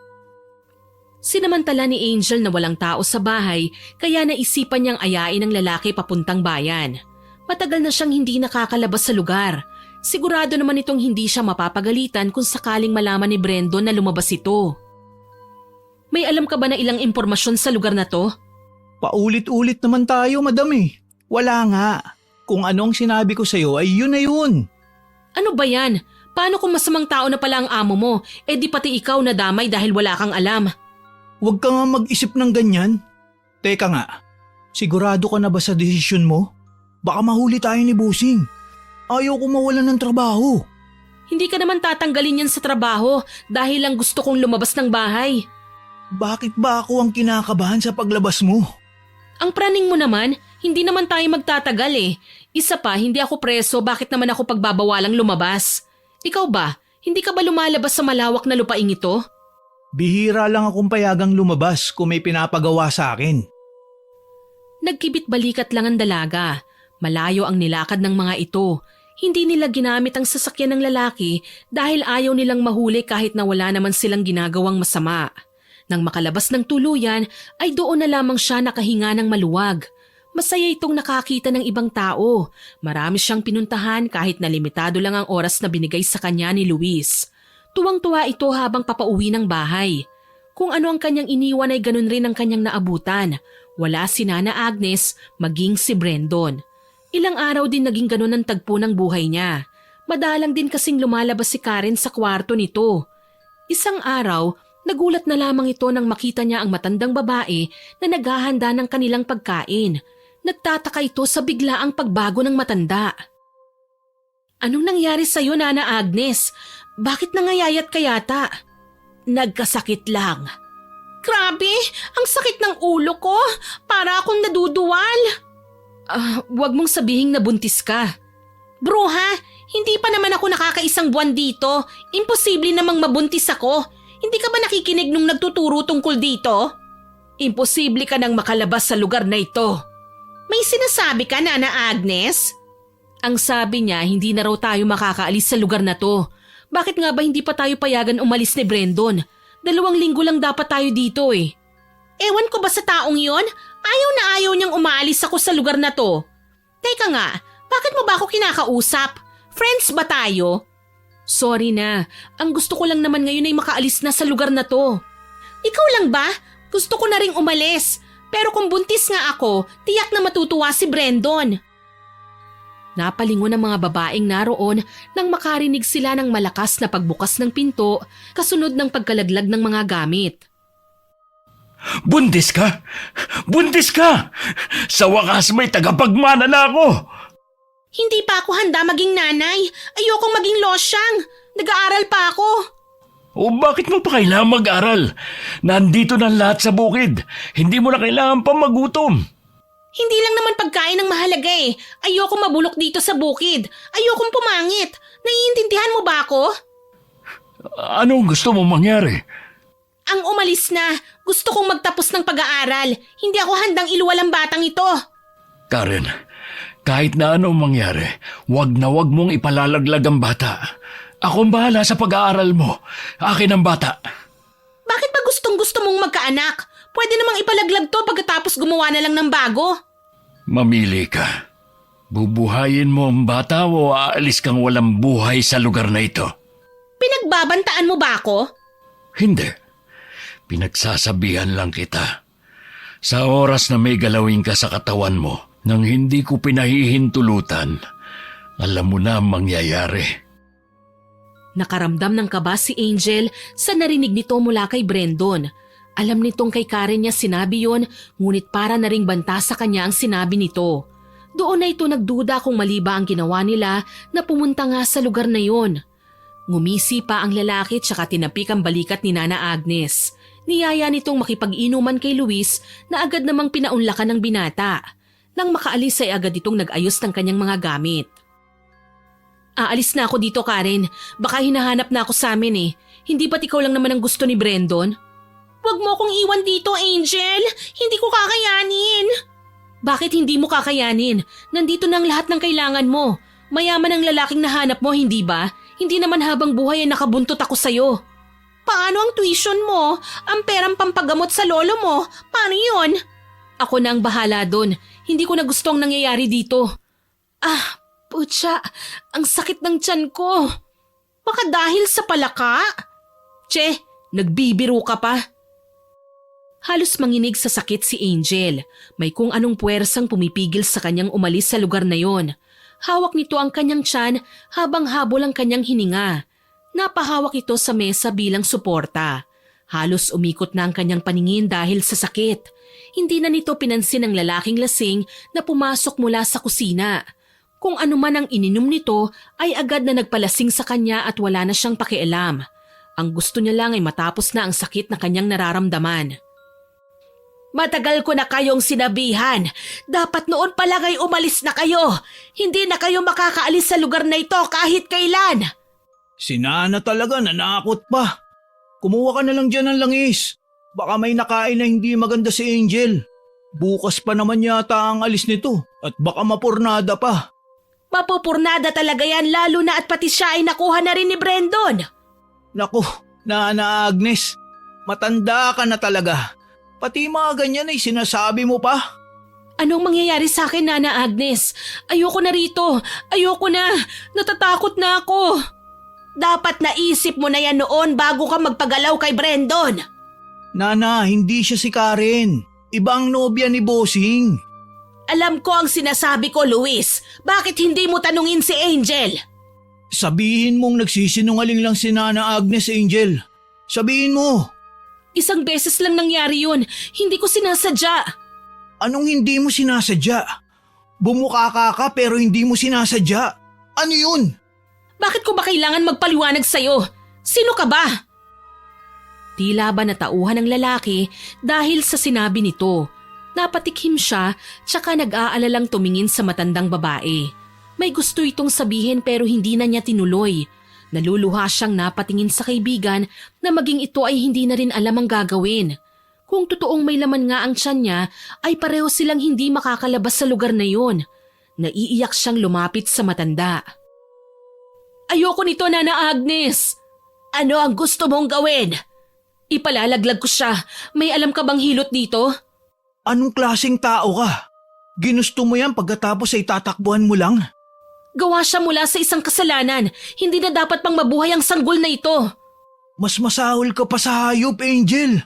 Sinamantala ni Angel na walang tao sa bahay kaya naisipan niyang ayain ang lalaki papuntang bayan. Matagal na siyang hindi nakakalabas sa lugar. Sigurado naman itong hindi siya mapapagalitan kung sakaling malaman ni Brendon na lumabas ito. May alam ka ba na ilang impormasyon sa lugar na to? Paulit-ulit naman tayo, madam eh. Wala nga. Kung anong sinabi ko sa'yo ay yun na yun. Ano ba yan? Paano kung masamang tao na pala ang amo mo? Eh di pati ikaw nadamay dahil wala kang alam. Huwag ka nga mag-isip ng ganyan. Teka nga, sigurado ka na ba sa desisyon mo? Baka mahuli tayo ni Busing. Ayaw ko mawalan ng trabaho. Hindi ka naman tatanggalin yan sa trabaho dahil lang gusto kong lumabas ng bahay. Bakit ba ako ang kinakabahan sa paglabas mo? Ang praning mo naman, hindi naman tayo magtatagal eh. Isa pa, hindi ako preso, bakit naman ako pagbabawalang lumabas? Ikaw ba, hindi ka ba lumalabas sa malawak na lupaing ito? Bihira lang akong payagang lumabas kung may pinapagawa sa akin. Nagkibit balikat lang ang dalaga. Malayo ang nilakad ng mga ito. Hindi nila ginamit ang sasakyan ng lalaki dahil ayaw nilang mahuli kahit na wala naman silang ginagawang masama. Nang makalabas ng tuluyan ay doon na lamang siya nakahinga ng maluwag. Masaya itong nakakita ng ibang tao. Marami siyang pinuntahan kahit na limitado lang ang oras na binigay sa kanya ni Luis. Tuwang-tuwa ito habang papauwi ng bahay. Kung ano ang kanyang iniwan ay ganun rin ang kanyang naabutan. Wala si Nana Agnes, maging si Brendon. Ilang araw din naging ganun ang tagpo ng buhay niya. Madalang din kasing lumalabas si Karen sa kwarto nito. Isang araw, nagulat na lamang ito nang makita niya ang matandang babae na naghahanda ng kanilang pagkain. Nagtataka ito sa biglaang pagbago ng matanda. Anong nangyari sa'yo, Nana Agnes? Bakit nangayayat ka yata? Nagkasakit lang. Grabe, ang sakit ng ulo ko. Para akong naduduwal. Wag mong sabihing nabuntis ka. Bruha, hindi pa naman ako nakakaisang buwan dito. Imposible namang mabuntis ako. Hindi ka ba nakikinig nung nagtuturo tungkol dito? Imposible ka nang makalabas sa lugar na ito. May sinasabi ka, Nana Agnes? Ang sabi niya, hindi na raw tayo makakaalis sa lugar na to. Bakit nga ba hindi pa tayo payagan umalis ni Brendon? 2 linggo lang dapat tayo dito eh. Ewan ko ba sa taong yon? Ayaw na ayaw niyang umaalis ako sa lugar na to. Teka nga, bakit mo ba ako kinakausap? Friends ba tayo? Sorry na, ang gusto ko lang naman ngayon ay makaalis na sa lugar na to. Ikaw lang ba? Gusto ko na ring umalis. Pero kung buntis nga ako, tiyak na matutuwa si Brendon. Napalingon ang mga babaeng naroon nang makarinig sila ng malakas na pagbukas ng pinto kasunod ng pagkalaglag ng mga gamit. Buntis ka? Buntis ka! Sa wakas may tagapagmana na ako! Hindi pa ako handa maging nanay. Ayokong maging losyang. Nag-aaral pa ako. O bakit mo pa kailangan mag-aral? Nandito na lahat sa bukid. Hindi mo na kailangan pa magutom. Hindi lang naman pagkain ang mahalaga eh. Ayokong mabulok dito sa bukid. Ayokong pumangit. Naiintindihan mo ba ako? Anong gusto mo mangyari? Ang umalis na. Gusto kong magtapos ng pag-aaral. Hindi ako handang iluwal ang batang ito. Karen, kahit na anong mangyari, wag na wag mong ipalalaglag ang bata. Ako ang bahala sa pag-aaral mo. Akin ang bata. Bakit ba gustong-gusto mong magkaanak? Pwede namang ipalaglag to pagkatapos gumawa na lang ng bago. Mamili ka. Bubuhayin mo ang bata o aalis kang walang buhay sa lugar na ito? Pinagbabantaan mo ba ako? Hindi. Pinagsasabihan lang kita. Sa oras na may galawin ka sa katawan mo, nang hindi ko pinahihintulutan, alam mo na ang mangyayari. Nakaramdam ng kaba si Angel sa narinig nito mula kay Brandon. Alam nitong kay Karen niya sinabi yon, ngunit para na ring banta sa kanya ang sinabi nito. Doon na ito nagduda kung mali ba ang ginawa nila na pumunta nga sa lugar na yon. Ngumisi pa ang lalaki tsaka tinapik ang balikat ni Nana Agnes. Niyaya nitong makipag-inuman kay Luis na agad namang pinaunlakan ng binata. Nang makaalis ay agad itong nag-ayos ng kanyang mga gamit. Aalis na ako dito, Karen. Baka hinahanap na ako sa amin eh. Hindi ba't ikaw lang naman ang gusto ni Brandon? Huwag mo akong iwan dito, Angel. Hindi ko kakayanin. Bakit hindi mo kakayanin? Nandito na ang lahat ng kailangan mo. Mayaman ang lalaking nahanap mo, hindi ba? Hindi naman habang buhay ay nakabuntot ako sa'yo. Paano ang tuition mo? Ang perang pampagamot sa lolo mo? Paano yun? Ako na ang bahala doon. Hindi ko na gusto ang nangyayari dito. Putya, ang sakit ng tiyan ko. Baka dahil sa palaka? Che, nagbibiro ka pa. Halos manginig sa sakit si Angel. May kung anong puwersang pumipigil sa kanyang umalis sa lugar na yon. Hawak nito ang kanyang tiyan habang habol ang kanyang hininga. Napahawak ito sa mesa bilang suporta. Halos umikot na ang kanyang paningin dahil sa sakit. Hindi na nito pinansin ang lalaking lasing na pumasok mula sa kusina. Kung ano man ang ininom nito ay agad na nagpalasing sa kanya at wala na siyang pakialam. Ang gusto niya lang ay matapos na ang sakit na kanyang nararamdaman. Matagal ko na kayong sinabihan. Dapat noon pa lang ay umalis na kayo. Hindi na kayo makakaalis sa lugar na ito kahit kailan. Si Nana talaga nanakot pa. Kumuha ka na lang dyan ng langis. Baka may nakain na hindi maganda si Angel. Bukas pa naman yata ang alis nito at baka mapurnada pa. Mapupurnada talaga yan lalo na at pati siya ay nakuha na rin ni Brandon. Naku, Nana Agnes, matanda ka na talaga. Pati mga ganyan ay sinasabi mo pa. Anong mangyayari sa akin, Nana Agnes? Ayoko na rito. Ayoko na. Natatakot na ako. Dapat naisip mo na yan noon bago ka magpagalaw kay Brandon. Nana, hindi siya si Karen. Ibang nobya ni Bossing. Alam ko ang sinasabi ko, Luis. Bakit hindi mo tanungin si Angel? Sabihin mong nagsisinungaling lang si Nana Agnes, Angel. Sabihin mo. Isang beses lang nangyari yun. Hindi ko sinasadya. Anong hindi mo sinasadya? Bumukaka ka pero hindi mo sinasadya. Ano yun? Bakit ko ba kailangan magpaliwanag sa'yo? Sino ka ba? Tila ba natauhan ng lalaki dahil sa sinabi nito. Napatikim siya tsaka nag-aalalang tumingin sa matandang babae. May gusto itong sabihin pero hindi na niya tinuloy. Naluluha siyang napatingin sa kaibigan na maging ito ay hindi na rin alam ang gagawin. Kung totoong may laman nga ang tiyan niya ay pareho silang hindi makakalabas sa lugar na yon. Naiiyak siyang lumapit sa matanda. Ayoko nito, Nana Agnes! Ano ang gusto mong gawin? Ipalalaglag ko siya. May alam ka bang hilot dito? Anong klaseng tao ka? Ginusto mo yan pagkatapos ay tatakbuhan mo lang? Gawa siya mula sa isang kasalanan. Hindi na dapat pang mabuhay ang sanggol na ito. Mas masahol ka pa sa hayop, Angel.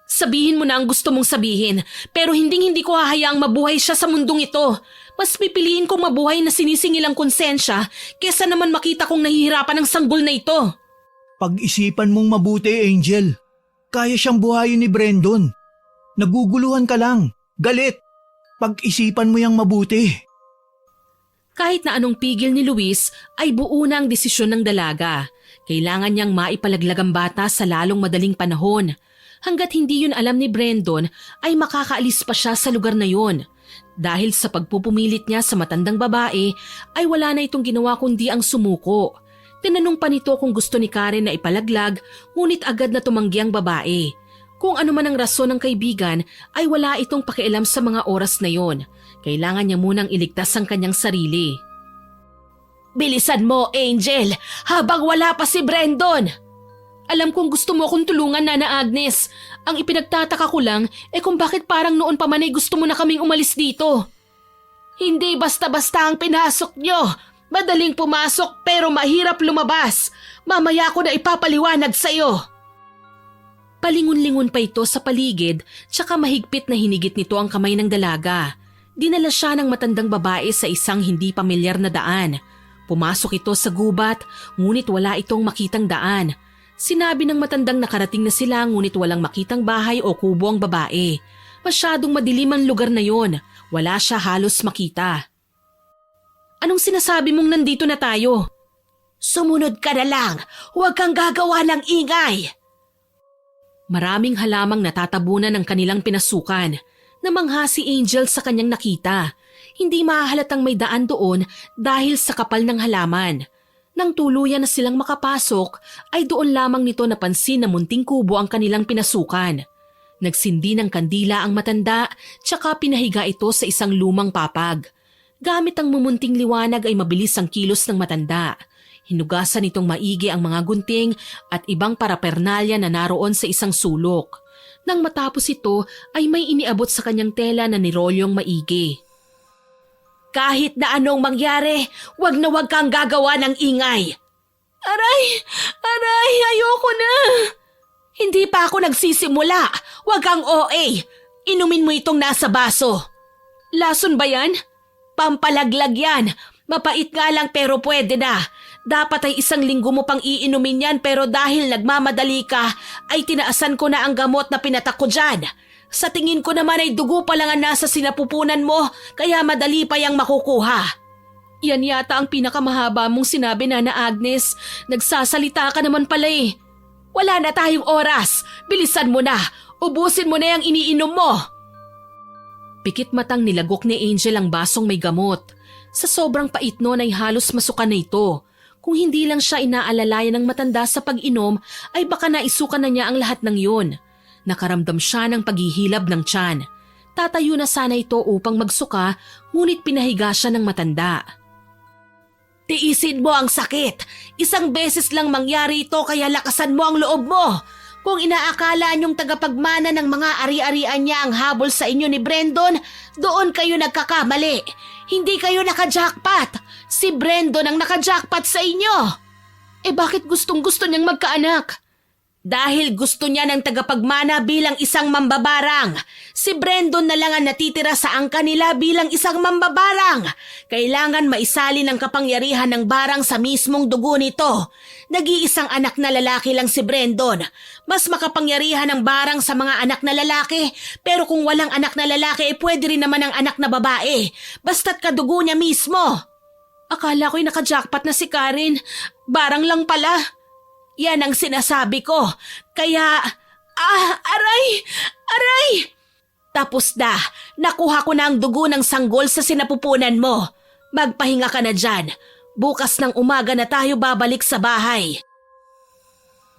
Sabihin mo na ang gusto mong sabihin, pero hindi ko hahayaang mabuhay siya sa mundong ito. Mas pipiliin kong mabuhay na sinisingil ang konsensya kesa naman makita kong nahihirapan ang sanggol na ito. Pag-isipan mong mabuti, Angel. Kaya siyang buhayin ni Brandon. Naguguluhan ka lang. Galit. Pag-isipan mo yang mabuti. Kahit na anong pigil ni Luis ay buo na ang desisyon ng dalaga. Kailangan niyang maipalaglag ang bata sa lalong madaling panahon. Hanggat hindi yun alam ni Brandon ay makakaalis pa siya sa lugar na yun. Dahil sa pagpupumilit niya sa matandang babae ay wala na itong ginawa kundi ang sumuko. Tinanong pa nito kung gusto ni Karen na ipalaglag ngunit agad na tumanggi ang babae. Kung ano man ang rason ng kaibigan ay wala itong pakialam sa mga oras na yon. Kailangan niya munang iligtas ang kanyang sarili. Bilisan mo, Angel, habang wala pa si Brandon! Alam kong gusto mo akong tulungan, Nana Agnes. Ang ipinagtataka ko lang kung bakit parang noon pa man ay gusto mo na kaming umalis dito. Hindi basta-basta ang pinasok nyo. Madaling pumasok pero mahirap lumabas. Mamaya ko na ipapaliwanag sa'yo. Palingon-lingon pa ito sa paligid tsaka mahigpit na hinigit nito ang kamay ng dalaga. Dinala siya ng matandang babae sa isang hindi pamilyar na daan. Pumasok ito sa gubat, ngunit wala itong makitang daan. Sinabi ng matandang nakarating na sila ngunit walang makitang bahay o kubo ang babae. Masyadong madilim ang lugar na yon. Wala siya halos makita. Anong sinasabi mong nandito na tayo? Sumunod ka na lang. Huwag kang gagawa ng ingay. Maraming halamang natatabunan ng kanilang pinasukan. Namangha si Angel sa kanyang nakita. Hindi mahahalatang may daan doon dahil sa kapal ng halaman. Nang tuluyan na silang makapasok, ay doon lamang nito napansin na munting kubo ang kanilang pinasukan. Nagsindi ng kandila ang matanda, tsaka pinahiga ito sa isang lumang papag. Gamit ang mumunting liwanag ay mabilis ang kilos ng matanda. Hinugasan nitong maigi ang mga gunting at ibang parapernalya na naroon sa isang sulok. Nang matapos ito ay may iniabot sa kanyang tela na nirolyong maigi. Kahit na anong mangyari, wag na wag kang gagawa ng ingay. Aray, ayoko na. Hindi pa ako nagsisimula. Wag kang OA. Inumin mo itong nasa baso. Lason ba yan? Pampalaglag yan. Mapait nga lang pero pwede na. Dapat ay 1 linggo mo pang iinumin yan pero dahil nagmamadali ka, ay tinaasan ko na ang gamot na pinatak ko dyan. Sa tingin ko naman ay dugo pa lang ang nasa sinapupunan mo, kaya madali pa yang makukuha. Yan yata ang pinakamahaba mong sinabi, Nana Agnes. Nagsasalita ka naman pala eh. Wala na tayong oras. Bilisan mo na. Ubusin mo na yung iniinom mo. Pikit matang nilagok ni Angel ang basong may gamot. Sa sobrang pait nun ay halos masuka na ito. Kung hindi lang siya inaalalayan ng matanda sa pag-inom, ay baka naisukan na niya ang lahat ng yun. Nakaramdam siya ng paghihilab ng tiyan. Tatayo na sana ito upang magsuka, ngunit pinahiga siya ng matanda. Tiisin mo ang sakit. 1 beses lang mangyari ito kaya lakasan mo ang loob mo. Kung inaakala niyong tagapagmana ng mga ari-arian niya ang habol sa inyo ni Brandon, doon kayo nagkakamali. Hindi kayo naka-jackpot. Si Brandon ang naka-jackpot sa inyo. Bakit gustong-gusto niyang magkaanak? Dahil gusto niya ng tagapagmana bilang isang mambabarang. Si Brandon na lang ang natitira sa angka nila bilang isang mambabarang. Kailangan maisalin ang kapangyarihan ng barang sa mismong dugo nito. Nag-iisang anak na lalaki lang si Brandon. Mas makapangyarihan ang barang sa mga anak na lalaki. Pero kung walang anak na lalaki, pwede rin naman ang anak na babae. Basta't kadugo niya mismo. Akala ko'y naka-jackpot na si Karen. Barang lang pala. Yan ang sinasabi ko. Kaya, aray! Tapos na, nakuha ko na ang dugo ng sanggol sa sinapupunan mo. Magpahinga ka na dyan. Bukas ng umaga na tayo babalik sa bahay.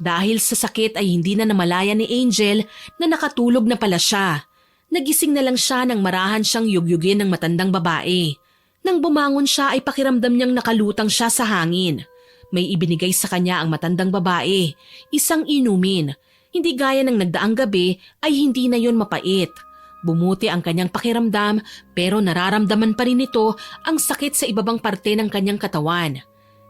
Dahil sa sakit ay hindi na namalaya ni Angel na nakatulog na pala siya. Nagising na lang siya nang marahan siyang yugyugin ng matandang babae. Nang bumangon siya ay pakiramdam niyang nakalutang siya sa hangin. May ibinigay sa kanya ang matandang babae, 1 inumin. Hindi gaya ng nagdaang gabi ay hindi na yon mapait. Bumuti ang kanyang pakiramdam pero nararamdaman pa rin nito ang sakit sa ibabang parte ng kanyang katawan.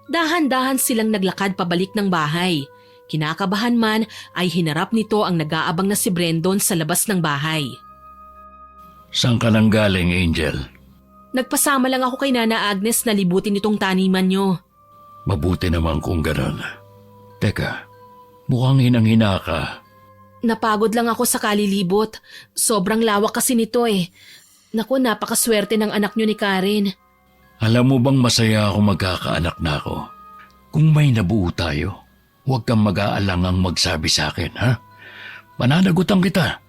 Dahan-dahan silang naglakad pabalik ng bahay. Kinakabahan man ay hinarap nito ang nag-aabang na si Brandon sa labas ng bahay. Saan ka nang galing, Angel? Nagpasama lang ako kay Nana Agnes na libutin itong taniman niyo. Mabuti naman kung ganon. Teka, mukhang hinang-hina ka. Napagod lang ako sa kalilibot. Sobrang lawak kasi nito eh. Naku, napakaswerte ng anak niyo ni Karen. Alam mo bang masaya ako magkakaanak na ako? Kung may nabuo tayo, huwag kang mag-aalangang magsabi sa akin, ha? Pananagutan kita.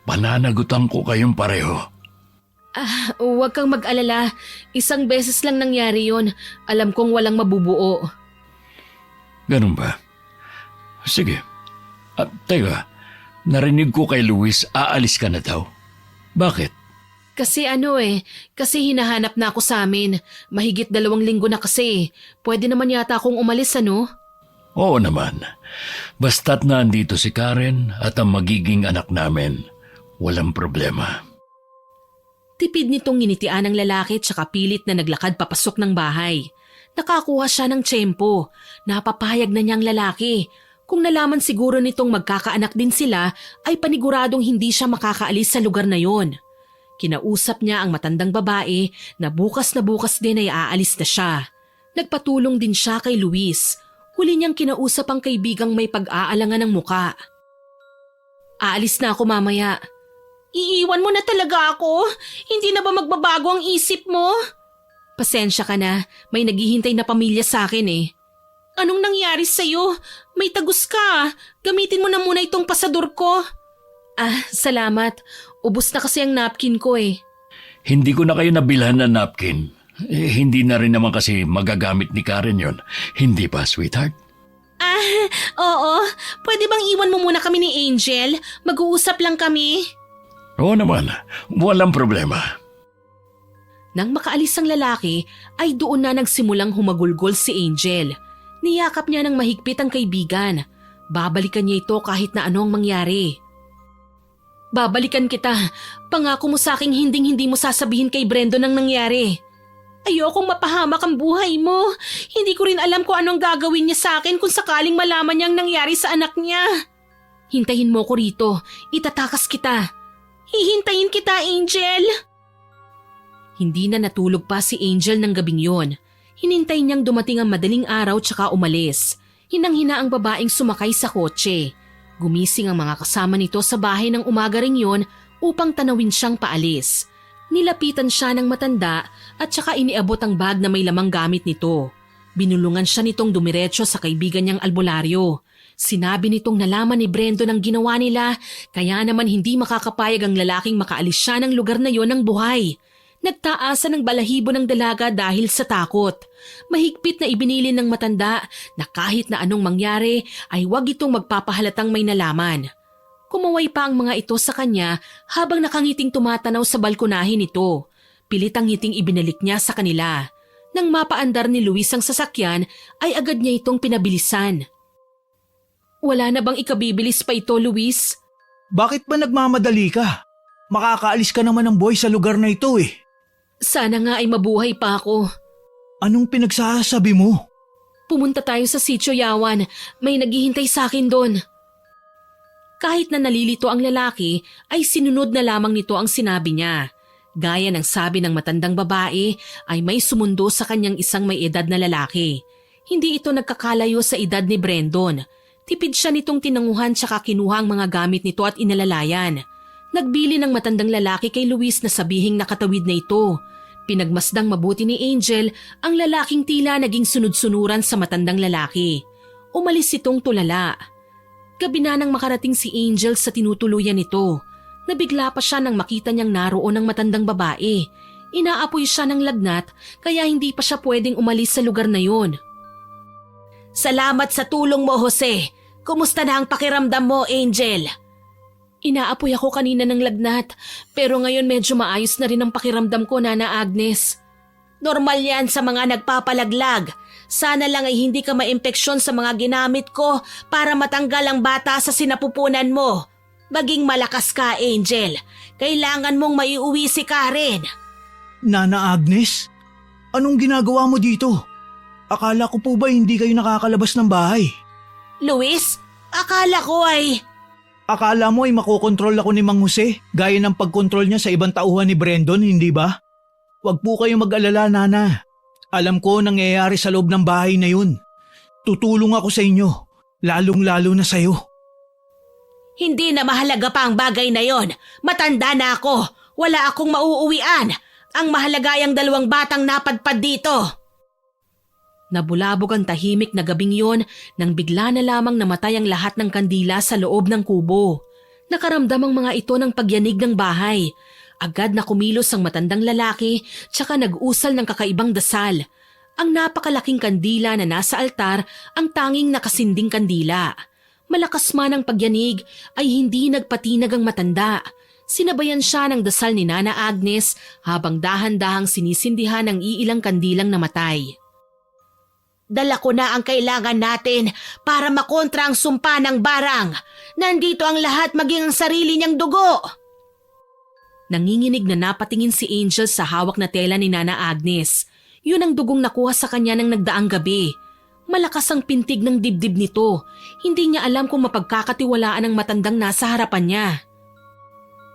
Pananagutan ko kayong pareho. Huwag kang mag-alala. 1 beses lang nangyari yon. Alam kong walang mabubuo. Ganun ba? Sige. Teka, narinig ko kay Luis aalis ka na daw. Bakit? Kasi kasi hinahanap na ako sa amin. Mahigit 2 linggo na kasi. Pwede naman yata akong umalis, ano? Oo naman. Basta't nandito si Karen at ang magiging anak namin, walang problema. Tipid nitong nginitian ng lalaki tsaka pilit na naglakad papasok ng bahay. Nakakuha siya ng tiyempo. Napapayag na niyang lalaki. Kung nalaman siguro nitong magkakaanak din sila, ay paniguradong hindi siya makakaalis sa lugar na yon. Kinausap niya ang matandang babae na bukas din ay aalis na siya. Nagpatulong din siya kay Luis. Huli niyang kinausap ang kaibigang may pag-aalangan ng muka. Aalis na ako mamaya. Iiwan mo na talaga ako? Hindi na ba magbabago ang isip mo? Pasensya ka na, may naghihintay na pamilya sa akin eh. Anong nangyari sa'yo? May tagus ka. Gamitin mo na muna itong pasador ko. Salamat. Ubus na kasi ang napkin ko eh. Hindi ko na kayo nabilhan ng napkin. Hindi na rin naman kasi magagamit ni Karen yon. Hindi ba, sweetheart? Oo. Pwede bang iwan mo muna kami ni Angel? Mag-uusap lang kami. Oo naman, walang problema. Nang makaalis ang lalaki, ay doon na nagsimulang humagulgol si Angel. Niyakap niya ng mahigpit ang kaibigan. Babalikan niya ito kahit na ano ang mangyari. Babalikan kita. Pangako mo sa aking hinding-hindi mo sasabihin kay Brandon ang nangyari. Ayokong mapahamak ang buhay mo. Hindi ko rin alam kung anong gagawin niya sa akin kung sakaling malaman niyang nangyari sa anak niya. Hintayin mo ko rito. Itatakas kita. Hihintayin kita, Angel. Hindi na natulog pa si Angel ng gabing yon. Hinintay niyang dumating ang madaling araw tsaka umalis. Hinang-hina ang babaeng sumakay sa kotse. Gumising ang mga kasama nito sa bahay ng umaga ring yon upang tanawin siyang paalis. Nilapitan siya ng matanda at saka iniabot ang bag na may lamang gamit nito. Binulungan siya nitong dumiretso sa kaibigan niyang albularyo. Sinabi nitong nalaman ni Brandon ang ginawa nila, kaya naman hindi makakapayag ang lalaking makaalis siya ng lugar na yon ng buhay. Nagtaasan ng balahibo ng dalaga dahil sa takot. Mahigpit na ibinilin ng matanda na kahit na anong mangyari ay huwag itong magpapahalatang may nalaman. Kumaway pa ang mga ito sa kanya habang nakangiting tumatanaw sa balkonahin nito. Pilit ang ngiting ibinalik niya sa kanila. Nang mapaandar ni Luis ang sasakyan ay agad niya itong pinabilisan. Wala na bang ikabibilis pa ito, Luis? Bakit ba nagmamadali ka? Makakaalis ka naman ng boy sa lugar na ito eh. Sana nga ay mabuhay pa ako. Anong pinagsasabi mo? Pumunta tayo sa Sitio Yawan. May naghihintay sa akin doon. Kahit na nalilito ang lalaki, ay sinunod na lamang nito ang sinabi niya. Gaya ng sabi ng matandang babae, ay may sumundo sa kanyang isang may edad na lalaki. Hindi ito nagkakalayo sa edad ni Brandon. Tipid siya nitong tinanguhan tsaka kinuha ang mga gamit nito at inalalayan. Nagbili ng matandang lalaki kay Luis na sabihing nakatawid na ito. Pinagmasdang mabuti ni Angel ang lalaking tila naging sunod-sunuran sa matandang lalaki. Umalis itong tulala. Gabi na nang makarating si Angel sa tinutuluyan nito. Nabigla pa siya nang makita niyang naroon ang matandang babae. Inaapoy siya ng lagnat kaya hindi pa siya pwedeng umalis sa lugar na yon. Salamat sa tulong mo, Jose. Kumusta na ang pakiramdam mo, Angel? Inaapoy ako kanina ng lagnat, pero ngayon medyo maayos na rin ang pakiramdam ko, Nana Agnes. Normal yan sa mga nagpapalaglag. Sana lang ay hindi ka maimpeksyon sa mga ginamit ko para matanggal ang bata sa sinapupunan mo. Maging malakas ka, Angel. Kailangan mong maiuwi si Karen. Nana Agnes, anong ginagawa mo dito? Akala ko po ba hindi kayo nakakalabas ng bahay? Luis, akala ko ay... Akala mo ay makokontrol ako ni Mang Jose gaya ng pagkontrol niya sa ibang tauhan ni Brandon, hindi ba? Huwag po kayong mag-alala, Nana. Alam ko nangyayari sa loob ng bahay na yun. Tutulong ako sa inyo, lalong-lalo na sa'yo. Hindi na mahalaga pa ang bagay na yon. Matanda na ako. Wala akong mauuwian. Ang mahalaga ay ang 2 batang napadpad dito. Nabulabog ang tahimik na gabing yon nang bigla na lamang namatay ang lahat ng kandila sa loob ng kubo. Nakaramdam ang mga ito ng pagyanig ng bahay. Agad na kumilos ang matandang lalaki tsaka nag-usal ng kakaibang dasal. Ang napakalaking kandila na nasa altar ang tanging nakasinding kandila. Malakas man ang pagyanig ay hindi nagpatinag ang matanda. Sinabayan siya ng dasal ni Nana Agnes habang dahan-dahang sinisindihan ang iilang kandilang namatay. Dala ko na ang kailangan natin para makontra ang sumpa ng barang. Nandito ang lahat maging ang sarili niyang dugo. Nanginginig na napatingin si Angel sa hawak na tela ni Nana Agnes. Yun ang dugong nakuha sa kanya ng nagdaang gabi. Malakas ang pintig ng dibdib nito. Hindi niya alam kung mapagkakatiwalaan ang matandang nasa harapan niya.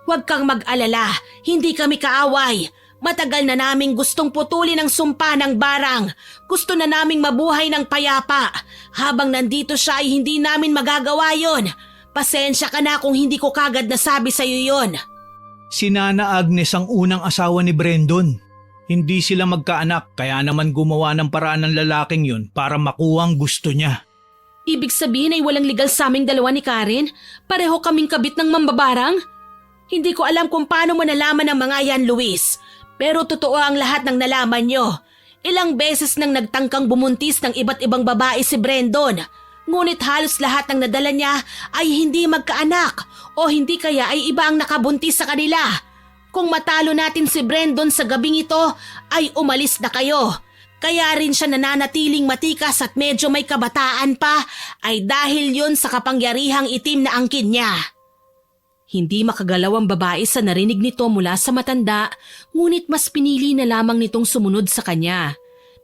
Huwag kang mag-alala. Hindi kami kaaway. Matagal na naming gustong putulin ang sumpa ng barang. Gusto na naming mabuhay ng payapa. Habang nandito siya ay hindi namin magagawa yon. Pasensya ka na kung hindi ko kagad nasabi sa'yo yon. Si Nana Agnes ang unang asawa ni Brandon. Hindi sila magkaanak kaya naman gumawa ng paraan ng lalaking yun para makuha ang gusto niya. Ibig sabihin ay walang legal sa aming dalawa ni Karen? Pareho kaming kabit ng mambabarang? Hindi ko alam kung paano mo nalaman ang mga yan, Luis. Pero totoo ang lahat ng nalaman nyo. Ilang beses nang nagtangkang bumuntis ng iba't ibang babae si Brandon. Ngunit halos lahat ng nadala niya ay hindi magkaanak o hindi kaya ay iba ang nakabuntis sa kanila. Kung matalo natin si Brandon sa gabing ito ay umalis na kayo. Kaya rin siya nananatiling matikas at medyo may kabataan pa ay dahil yun sa kapangyarihang itim na angkin niya. Hindi makagalaw ang babae sa narinig nito mula sa matanda, ngunit mas pinili na lamang nitong sumunod sa kanya.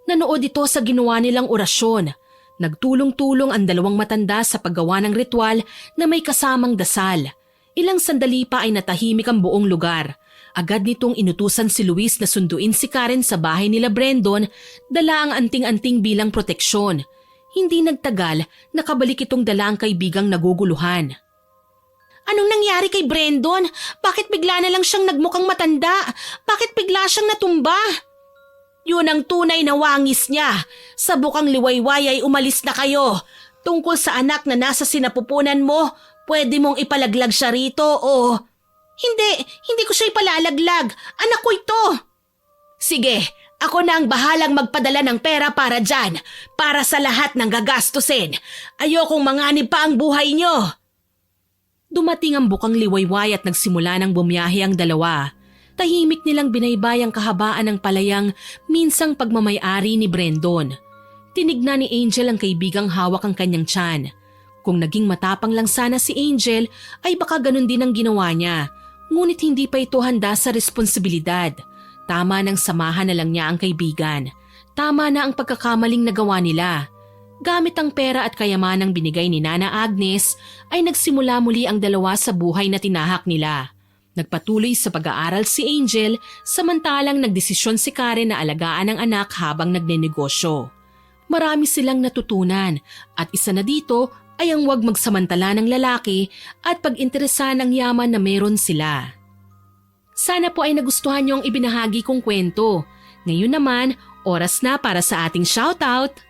Nanood ito sa ginawa nilang orasyon. Nagtulong-tulong ang dalawang matanda sa paggawa ng ritual na may kasamang dasal. Ilang sandali pa ay natahimik ang buong lugar. Agad nitong inutusan si Luis na sunduin si Karen sa bahay nila Brandon, dala ang anting-anting bilang proteksyon. Hindi nagtagal, nakabalik itong dala ang kaibigang naguguluhan. Anong nangyari kay Brandon? Bakit bigla na lang siyang nagmukhang matanda? Bakit bigla siyang natumba? Yun ang tunay na wangis niya. Sa bukang liwayway ay umalis na kayo. Tungkol sa anak na nasa sinapupunan mo, pwede mong ipalaglag siya rito o... Hindi ko siya ipalalaglag. Anak ko ito. Sige, ako na ang bahalang magpadala ng pera para dyan. Para sa lahat ng gagastusin. Ayokong manganib pa ang buhay niyo. Dumating ang bukang liwayway at nagsimula ng bumiyahe ang dalawa. Tahimik nilang binaybay ang kahabaan ng palayang minsang pagmamayari ni Brandon. Tinignan ni Angel ang kaibigang hawak ang kanyang tiyan. Kung naging matapang lang sana si Angel ay baka ganun din ang ginawa niya. Ngunit hindi pa ito handa sa responsibilidad. Tama nang samahan na lang niya ang kaibigan. Tama na ang pagkakamaling nagawa nila. Gamit ang pera at kayamanang binigay ni Nana Agnes ay nagsimula muli ang dalawa sa buhay na tinahak nila. Nagpatuloy sa pag-aaral si Angel samantalang nagdesisyon si Karen na alagaan ang anak habang nagnenegosyo. Marami silang natutunan at isa na dito ay ang huwag magsamantala ng lalaki at pag-interesa ng yaman na meron sila. Sana po ay nagustuhan niyo ang ibinahagi kong kwento. Ngayon naman, oras na para sa ating shoutout.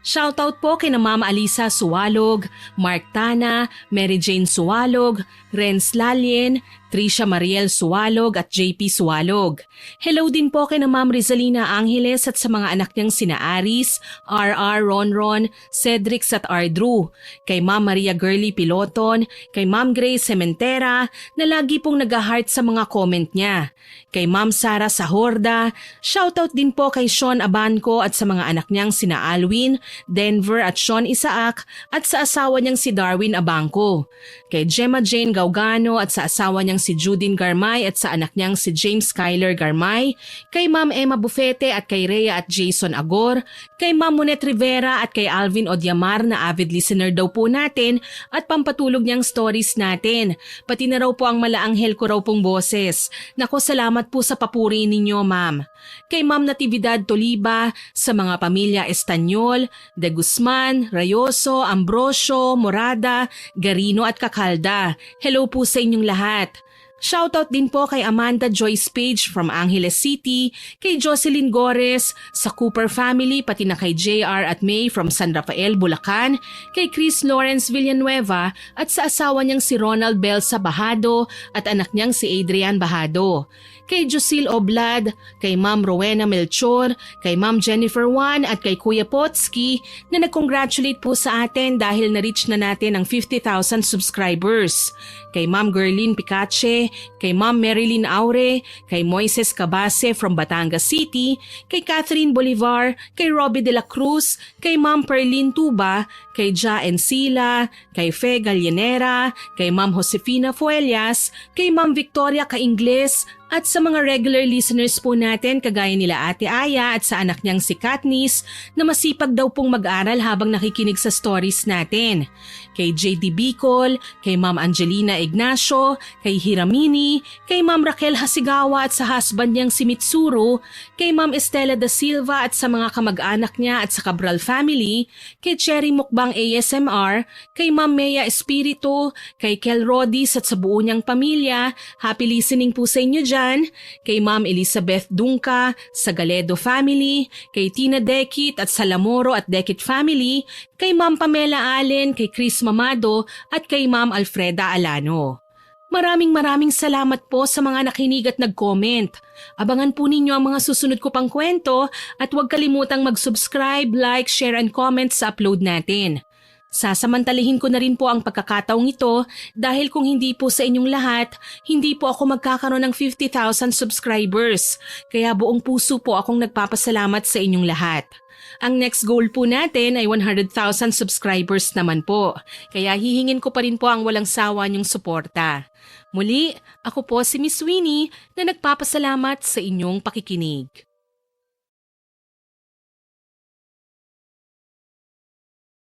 Shoutout po kina Ma'am Alisa Suwalog, Mark Tana, Mary Jane Suwalog, Renz Lalien, Trisha Mariel Suwalog at JP Suwalog. Hello din po kina Ma'am Rizalina Angeles at sa mga anak niyang sina Aris, RR Ronron, Cedrix at Ardru. Kay Ma'am Maria Girly Piloton, kay Ma'am Grace Sementera na lagi pong nag-heart sa mga comment niya. Kay Ma'am Sara Sahorda, shoutout din po kay Sean Abanco at sa mga anak niyang sina Alwin, Denver at Sean Isaac at sa asawa niyang si Darwin Abanco. Kay Gemma Jane Gaugano at sa asawa niyang si Judine Garmay at sa anak niyang si James Skyler Garmay. Kay Ma'am Emma Bufete at kay Rhea at Jason Agor. Kay Ma'am Monet Rivera at kay Alvin Odiamar na avid listener daw po natin at pampatulog niyang stories natin. Pati na raw po ang malaanghel ko raw pong boses. Nako, salamat po sa papuri ninyo, ma'am. Kay Ma'am Natividad Toliba, sa mga pamilya Estanyol, De Guzman, Rayoso, Ambrosio, Morada, Garino at Kakalda. Hello po sa inyong lahat. Shoutout din po kay Amanda Joyce Page from Angeles City, kay Jocelyn Gores, sa Cooper family pati na kay JR at May from San Rafael, Bulacan, kay Chris Lawrence Villanueva at sa asawa niyang si Ronald Belsa Bahado at anak niyang si Adrian Bahado. Kay Josil Oblad, kay Ma'am Rowena Melchor, kay Ma'am Jennifer Juan at kay Kuya Potsky na nag-congratulate po sa atin dahil na-reach na natin ang 50,000 subscribers. Kay Ma'am Gerlin Picache, kay Ma'am Marilyn Aure, kay Moises Cabase from Batangas City, kay Catherine Bolivar, kay Robbie de la Cruz, kay Ma'am Perlin Tuba, kay Ja Encila, kay Fe Gallinera, kay Ma'am Josefina Fuelias, kay Ma'am Victoria Caingles, At sa mga regular listeners po natin kagaya nila Ate Aya at sa anak niyang si Katniss na masipag daw pong mag-aral habang nakikinig sa stories natin. Kay JD Bicol, kay Ma'am Angelina Ignacio, kay Hiramini, kay Ma'am Raquel Hasigawa at sa husband niyang si Mitsuru, kay Ma'am Estela da Silva at sa mga kamag-anak niya at sa Cabral family, kay Cherry Mukbang ASMR, kay Ma'am Mea Espiritu, kay Kel Rodis at sa buo niyang pamilya. Happy listening po sa inyo dyan. Kay Ma'am Elizabeth Dunca, sa Galedo family, kay Tina Dekit at sa Lamoro at Dekit family, kay Ma'am Pamela Allen, kay Chris Mamado at kay Ma'am Alfreda Alano. Maraming salamat po sa mga nakinig at nag-comment. Abangan po ninyo ang mga susunod ko pang kwento at huwag kalimutang mag-subscribe, like, share and comment sa upload natin. Sasamantalihin ko na rin po ang pagkakataong ito dahil kung hindi po sa inyong lahat, hindi po ako magkakaroon ng 50,000 subscribers. Kaya buong puso po akong nagpapasalamat sa inyong lahat. Ang next goal po natin ay 100,000 subscribers naman po. Kaya hihingin ko pa rin po ang walang sawa niyong suporta. Muli, ako po si Miss Winnie na nagpapasalamat sa inyong pakikinig.